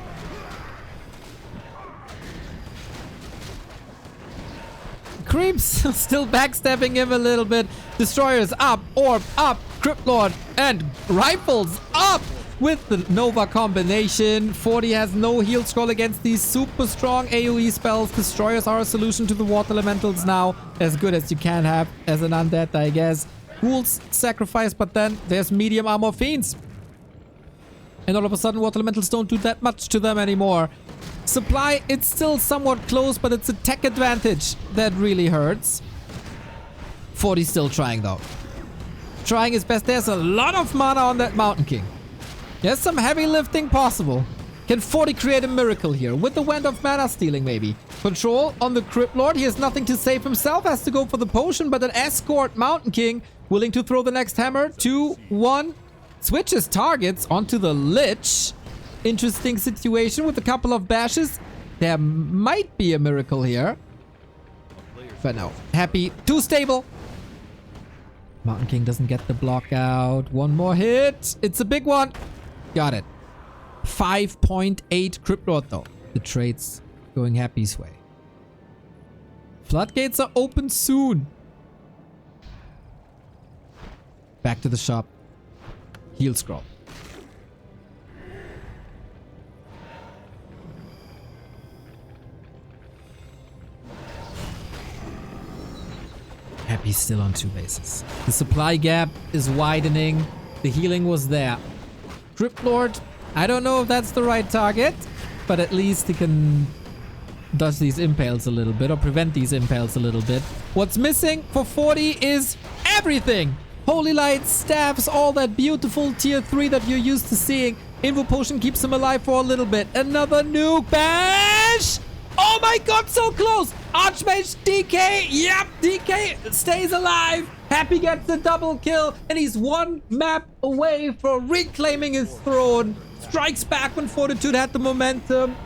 Creeps still backstabbing him a little bit. Destroyers up, Orb up, Crypt Lord and Rifles up with the Nova combination. 40 has no heal scroll against these super strong AoE spells. Destroyers are a solution to the Water Elementals now. As good as you can have as an undead, I guess. Ghouls sacrifice, but then there's medium armor Fiends. And all of a sudden Water Elementals don't do that much to them anymore. Supply, it's still somewhat close, but it's a tech advantage that really hurts. 40's still trying though. Trying his best. There's a lot of mana on that Mountain King. There's some heavy lifting possible. Can 40 create a miracle here? With the Wand of Mana stealing, maybe. Control on the Crypt Lord. He has nothing to save himself. Has to go for the potion, but an escort Mountain King willing to throw the next hammer. 2, 1. Switches targets onto the Lich. Interesting situation with a couple of bashes. There might be a miracle here. But no. Happy. Too stable. Mountain King doesn't get the block out. One more hit. It's a big one. Got it. 5.8 Crypt Lord though. The trade's going Happy's way. Floodgates are open soon. Back to the shop. Heal scroll. Happy's still on 2 bases. The supply gap is widening. The healing was there. Crypt Lord, I don't know if that's the right target, but at least he can dodge these impales a little bit or prevent these impales a little bit. What's missing for 40 is everything. Holy Light, staffs, all that beautiful tier 3 that you're used to seeing. Invo Potion keeps him alive for a little bit. Another nuke bash! Oh my god, so close! Archmage DK, yep, DK stays alive. Happy gets the double kill, and he's 1 map away from reclaiming his throne. Strikes back when Fortitude had the momentum.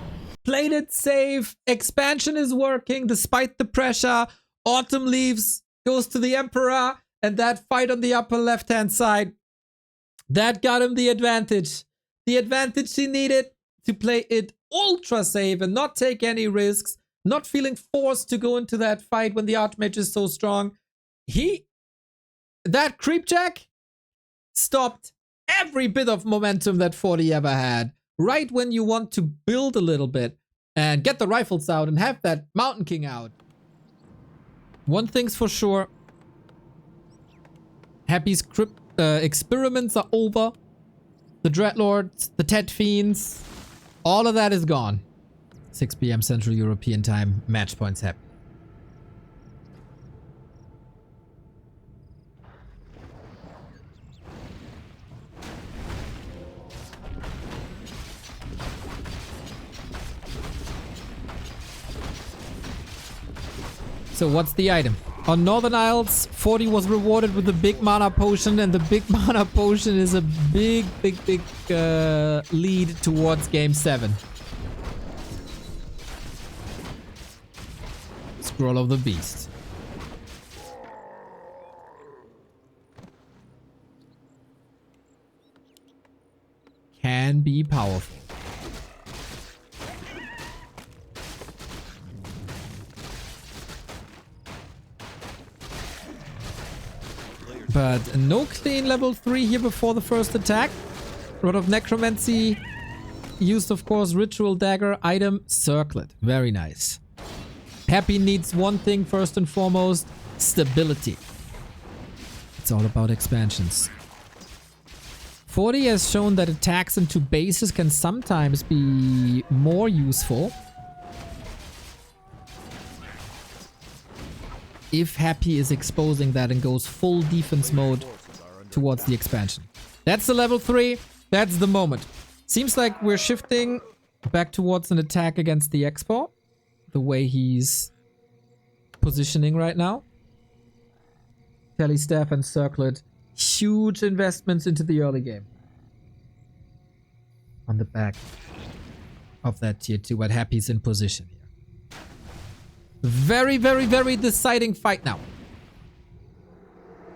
Played it safe. Expansion is working despite the pressure. Autumn leaves, goes to the Emperor, and that fight on the upper left-hand side, that got him the advantage. The advantage he needed to play it ultra safe and not take any risks, not feeling forced to go into that fight when the Archmage is so strong. That Creepjack stopped every bit of momentum that 40 ever had. Right when you want to build a little bit and get the rifles out and have that Mountain King out. One thing's for sure. Happy's experiments are over. The Dreadlords, the Tet Fiends, all of that is gone. 6 p.m. Central European Time. Match points happen. So what's the item? On Northern Isles, 40 was rewarded with the big mana potion, and the big mana potion is a big lead towards game 7. Scroll of the Beast. Can be powerful. But no clean level 3 here before the first attack. Rod of Necromancy. Used, of course, Ritual Dagger. Item, Circlet. Very nice. Happy needs one thing first and foremost. Stability. It's all about expansions. 40 has shown that attacks into bases can sometimes be more useful if Happy is exposing that and goes full defense mode towards the expansion. That's the level 3. That's the moment. Seems like we're shifting back towards an attack against the Expo. The way he's positioning right now. Telestaff and Circlet. Huge investments into the early game. On the back of that tier 2, but Happy's in position here. Very deciding fight now.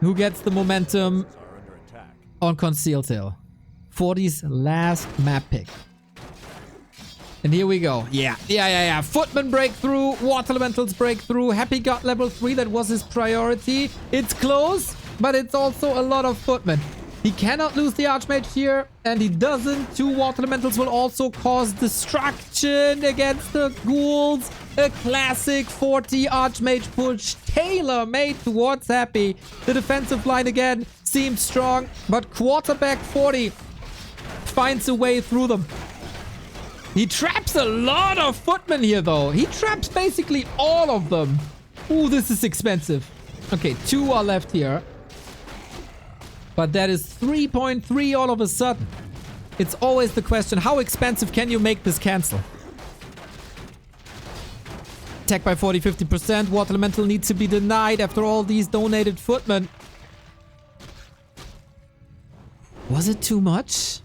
Who gets the momentum on Concealed Hill? 40's last map pick. And here we go. Yeah. Footman breakthrough. Water Elementals breakthrough. Happy got level 3. That was his priority. It's close, but it's also a lot of Footman. He cannot lose the Archmage here, and he doesn't. 2 Water Elementals will also cause destruction against the ghouls. A classic 40 Archmage push, tailor-made towards Happy. The defensive line again seems strong, but quarterback 40 finds a way through them. He traps a lot of Footmen here, though. He traps basically all of them. Ooh, this is expensive. Okay, 2 are left here. But that is 3.3 all of a sudden. It's always the question, how expensive can you make this cancel? Attack by 40-50%. Water Elemental needs to be denied after all these donated footmen. Was it too much?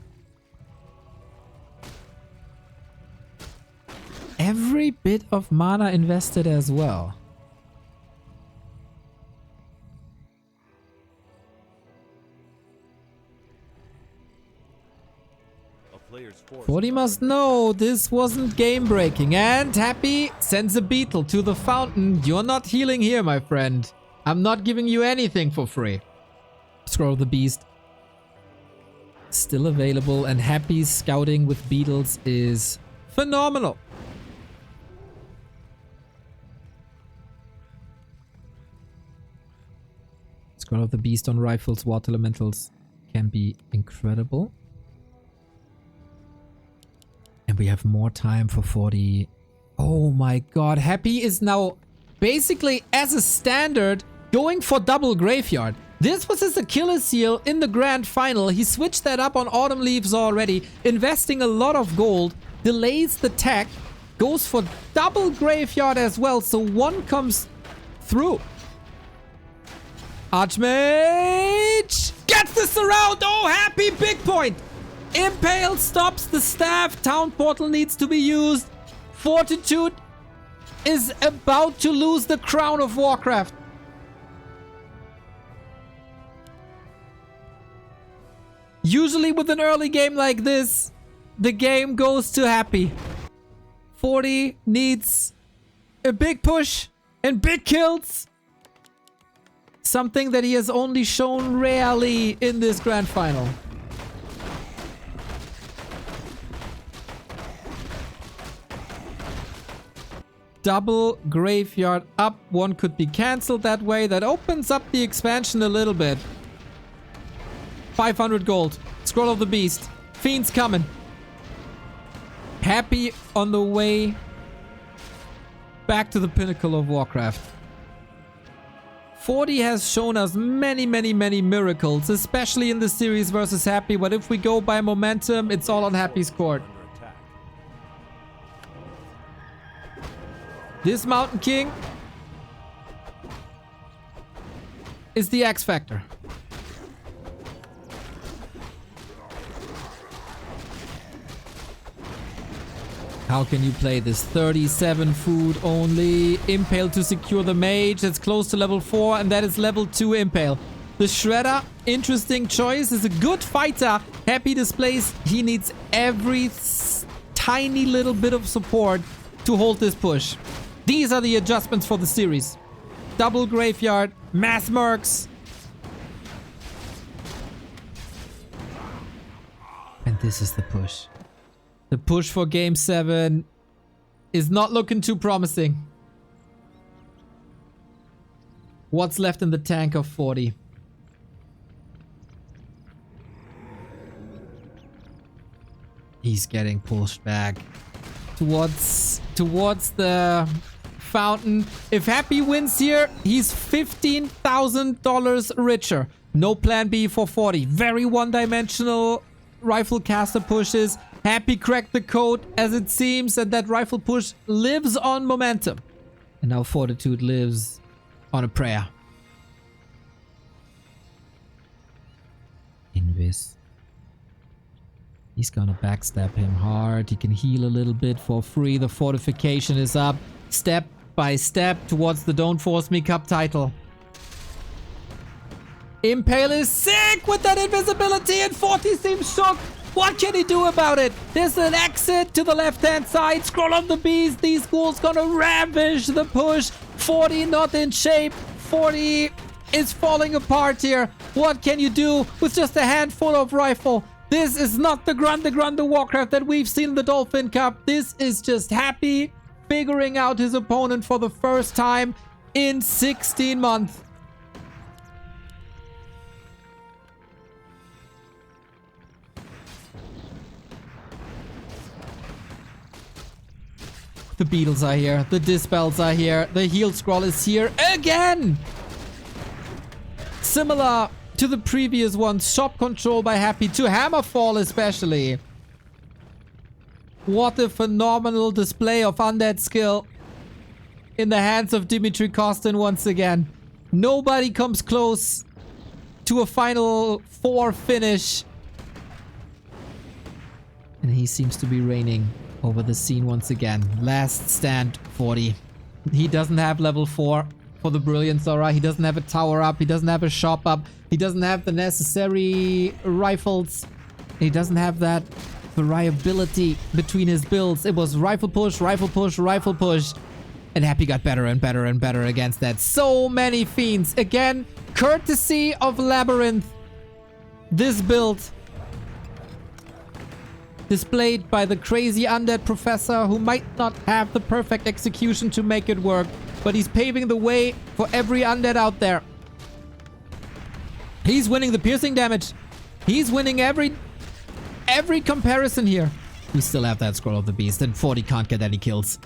Every bit of mana invested as well. A player's force 40 must know this wasn't game breaking. And Happy sends a beetle to the fountain. You're not healing here, my friend. I'm not giving you anything for free. Scroll of the Beast. Still available, and Happy's scouting with beetles is phenomenal. Scroll of the Beast on rifles, water elementals can be incredible. And we have more time for 40. Oh my god, Happy is now basically as a standard going for double graveyard. This was his Achilles heel in the grand final. He switched that up on Autumn Leaves already, investing a lot of gold, delays the tech, goes for double graveyard as well, so one comes through. Archmage gets the surround. Oh, Happy, big point. Impale stops the staff. Town portal needs to be used. Fortitude is about to lose the crown of Warcraft. Usually with an early game like this, the game goes to Happy. 40 needs a big push and big kills. Something that he has only shown rarely in this grand final. Double graveyard up. One could be cancelled that way. That opens up the expansion a little bit. 500 gold. Scroll of the Beast. Fiend's coming. Happy on the way back to the pinnacle of Warcraft. 40 has shown us many miracles, especially in the series versus Happy, but if we go by momentum, it's all on Happy's court. under attack. This Mountain King is the X Factor. How can you play this? 37 food only. Impale to secure the mage. That's close to level 4, and that is level 2 Impale. The Shredder, interesting choice, is a good fighter. Happy displays he needs every tiny little bit of support to hold this push. These are the adjustments for the series. Double graveyard, mass mercs. And this is the push. The push for Game 7 is not looking too promising. What's left in the tank of 40? He's getting pushed back towards the fountain. If Happy wins here, he's $15,000 richer. No plan B for 40. Very one-dimensional rifle caster pushes. Happy cracked the code, as it seems, and that rifle push lives on momentum. And now Fortitude lives on a prayer. Invis. He's gonna backstab him hard. He can heal a little bit for free. The fortification is up. Step by step towards the Don't Force Me Cup title. Impale is sick with that invisibility, and 40 seems shocked. What can he do about it? There's an exit to the left-hand side. Scroll of the Beast. These ghouls gonna ravage the push. 40 not in shape. 40 is falling apart here. What can you do with just a handful of rifle? This is not the Grande Warcraft that we've seen in the Dolphin Cup. This is just Happy figuring out his opponent for the first time in 16 months. The beetles are here. The dispels are here. The heal scroll is here again. Similar to the previous one. Shop control by Happy to Hammerfall especially. What a phenomenal display of undead skill in the hands of Dimitri Kostin once again. Nobody comes close to a Final 4 finish. And he seems to be reigning over the scene once again. Last stand, 40. He doesn't have level 4 for the Brilliance Aura. He doesn't have a tower up. He doesn't have a shop up. He doesn't have the necessary rifles. He doesn't have that variability between his builds. It was rifle push, rifle push, rifle push. And Happy got better and better and better against that. So many fiends. Again, courtesy of Labyrinth. This build displayed by the crazy undead professor who might not have the perfect execution to make it work, but he's paving the way for every undead out there. He's winning the piercing damage. He's winning every comparison here. We still have that Scroll of the Beast, and 40 can't get any kills.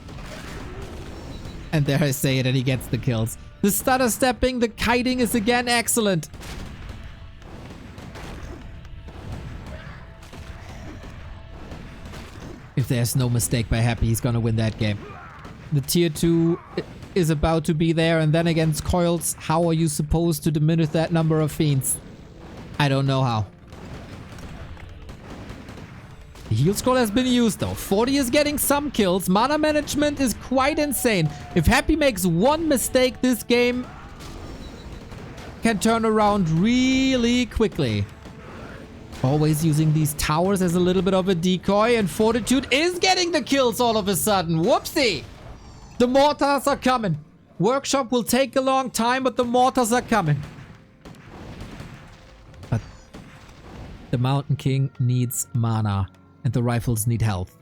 And there I say it, and he gets the kills. The stutter stepping, the kiting is again excellent. If there's no mistake by Happy, he's gonna win that game. The tier 2 is about to be there, and then against coils, how are you supposed to diminish that number of fiends? I don't know how. The heal scroll has been used though. 40 is getting some kills. Mana management is quite insane. If Happy makes one mistake, this game can turn around really quickly. Always using these towers as a little bit of a decoy, and Fortitude is getting the kills all of a sudden. Whoopsie! The mortars are coming. Workshop will take a long time, but the mortars are coming. But the Mountain King needs mana, and the rifles need health.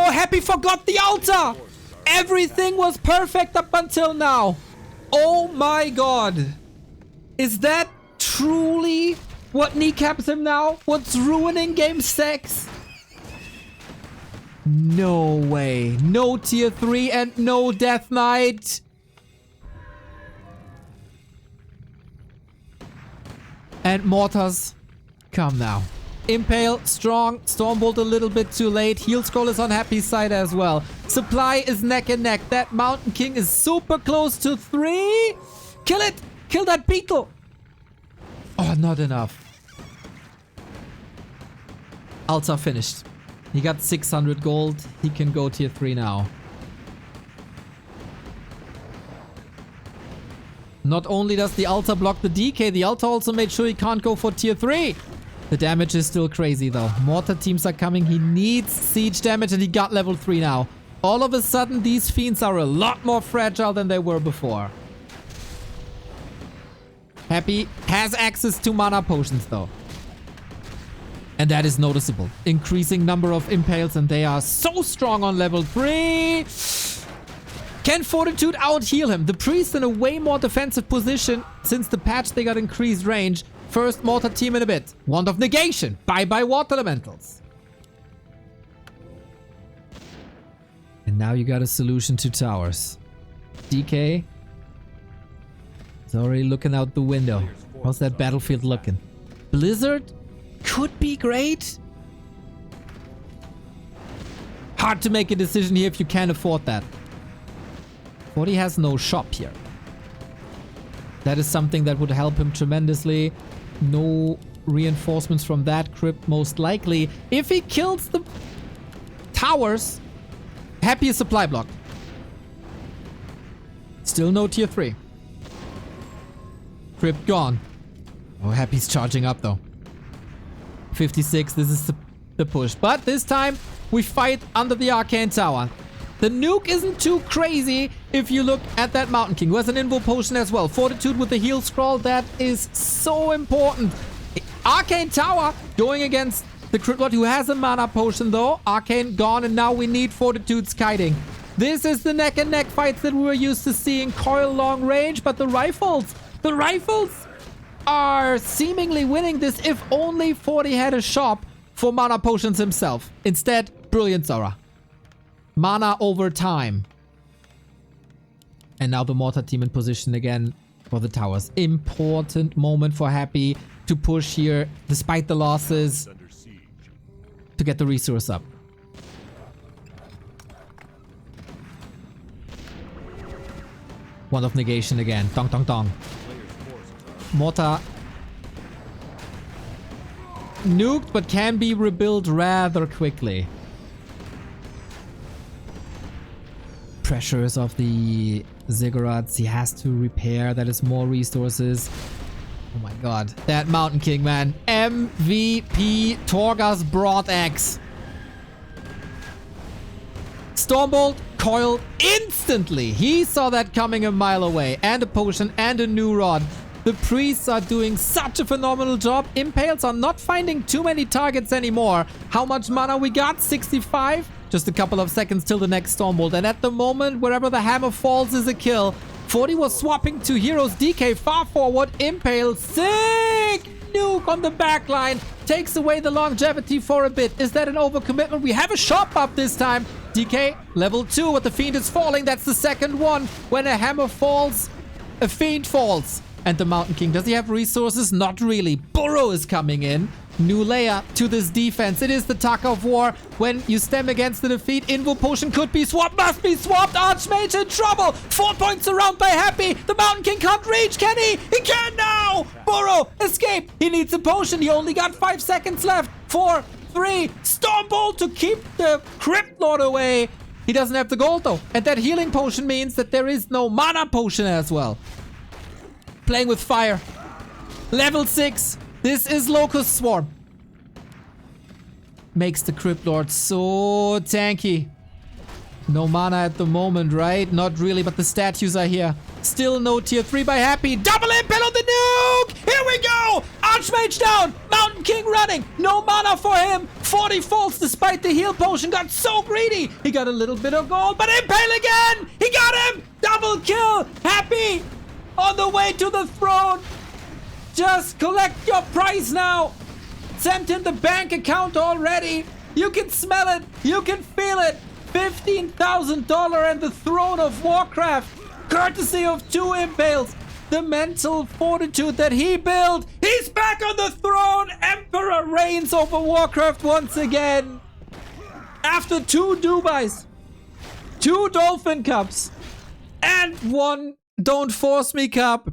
Happy forgot the altar! Everything was perfect up until now. Oh my god. Is that truly what kneecaps him now? What's ruining game 6? No way. No tier 3 and no Death Knight. And mortars, come now. Impale, strong. Stormbolt a little bit too late. Heal scroll is on Happy's side as well. Supply is neck and neck. That Mountain King is super close to 3. Kill it! Kill that beetle! Oh, not enough. Altar finished. He got 600 gold. He can go tier 3 now. Not only does the altar block the DK, the altar also made sure he can't go for tier 3. The damage is still crazy though. Mortar teams are coming. He needs siege damage, and he got level 3 now. All of a sudden, these fiends are a lot more fragile than they were before. Happy has access to mana potions though. And that is noticeable. Increasing number of impales, and they are so strong on level 3. Can Fortitude out-heal him? The priest in a way more defensive position. Since the patch, they got increased range. First mortar team in a bit. Wand of Negation. Bye-bye water elementals. And now you got a solution to towers. DK is already looking out the window. How's that battlefield looking? Blizzard could be great. Hard to make a decision here if you can't afford that. 40 has no shop here. That is something that would help him tremendously. No reinforcements from that crypt, most likely. If he kills the towers, Happy is supply blocked. Still no tier 3. Crypt gone. Oh, Happy's charging up though. 56, this is the push. But this time, we fight under the Arcane Tower. The nuke isn't too crazy if you look at that Mountain King, who has an Invo Potion as well. Fortitude with the heal scroll, that is so important. Arcane Tower going against the Crit Lord, who has a mana potion though. Arcane gone, and now we need Fortitude's kiting. This is the neck and neck fights that we were used to seeing. Coil long range, but the rifles are seemingly winning this. If only 40 had a shop for mana potions himself. Instead, Brilliance Aura. Mana over time. And now the mortar team in position again for the towers. Important moment for Happy to push here, despite the losses, Under siege. to get the resource up. One of negation again. Dong, dong, dong. Players' forces are Mortar nuked, but can be rebuilt rather quickly. Pressures of the ziggurats. He has to repair. That is more resources. Oh my god. That Mountain King, man. MVP Torgas Broad Axe. Stormbolt coiled instantly. He saw that coming a mile away. And a potion and a new rod. The priests are doing such a phenomenal job. Impales are not finding too many targets anymore. How much mana we got? 65? Just a couple of seconds till the next Stormbolt. And at the moment, wherever the hammer falls is a kill. 40 was swapping to heroes. DK far forward. Impale. Sick nuke on the back line. Takes away the longevity for a bit. Is that an overcommitment? We have a shop up this time. DK level 2, but the Fiend is falling. That's the second one. When a hammer falls, a Fiend falls. And the Mountain King, does he have resources? Not really. Burrow is coming in. New layer to this defense. It is the Tug of War. When you stem against the defeat, Invo Potion could be swapped. Must be swapped. Archmage in trouble. 4 points around by Happy. The Mountain King can't reach. Can he? He can now. Burrow, escape. He needs a potion. He only got 5 seconds left. 4, 3. Stormbolt to keep the Crypt Lord away. He doesn't have the gold though. And that healing potion means that there is no mana potion as well. Playing with fire. Level 6. This is Locust Swarm. Makes the Crypt Lord so tanky. No mana at the moment, right? Not really, but the statues are here. Still no tier 3 by Happy. Double impale on the nuke! Here we go! Archmage down! Mountain King running! No mana for him! 40 falls despite the heal potion. Got so greedy! He got a little bit of gold, but impale again! He got him! Double kill! Happy! On the way to the throne! Just collect your prize now! Sent in the bank account already! You can smell it! You can feel it! $15,000 and the throne of Warcraft! Courtesy of 2 impales! The mental fortitude that he built! He's back on the throne! Emperor reigns over Warcraft once again! After 2 Dubais, 2 Dolphin Cups, and 1 Don't Force Me Cup,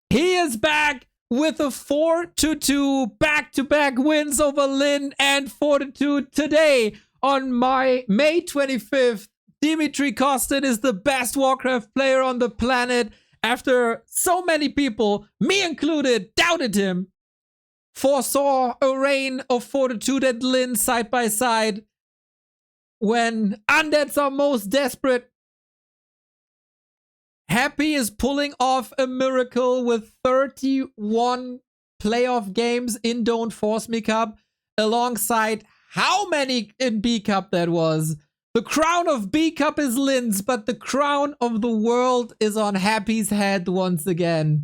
he is back with a 4-2 back-to-back wins over Lin and Fortitude today. On May 25th, Dimitri Kostin is the best Warcraft player on the planet after so many people, me included, doubted him. Foresaw a reign of Fortitude and Lin side by side. When undeads are most desperate, Happy is pulling off a miracle with 31 playoff games in Don't Force Me Cup, alongside how many in B Cup that was. The crown of B Cup is Lin's, but the crown of the world is on Happy's head once again.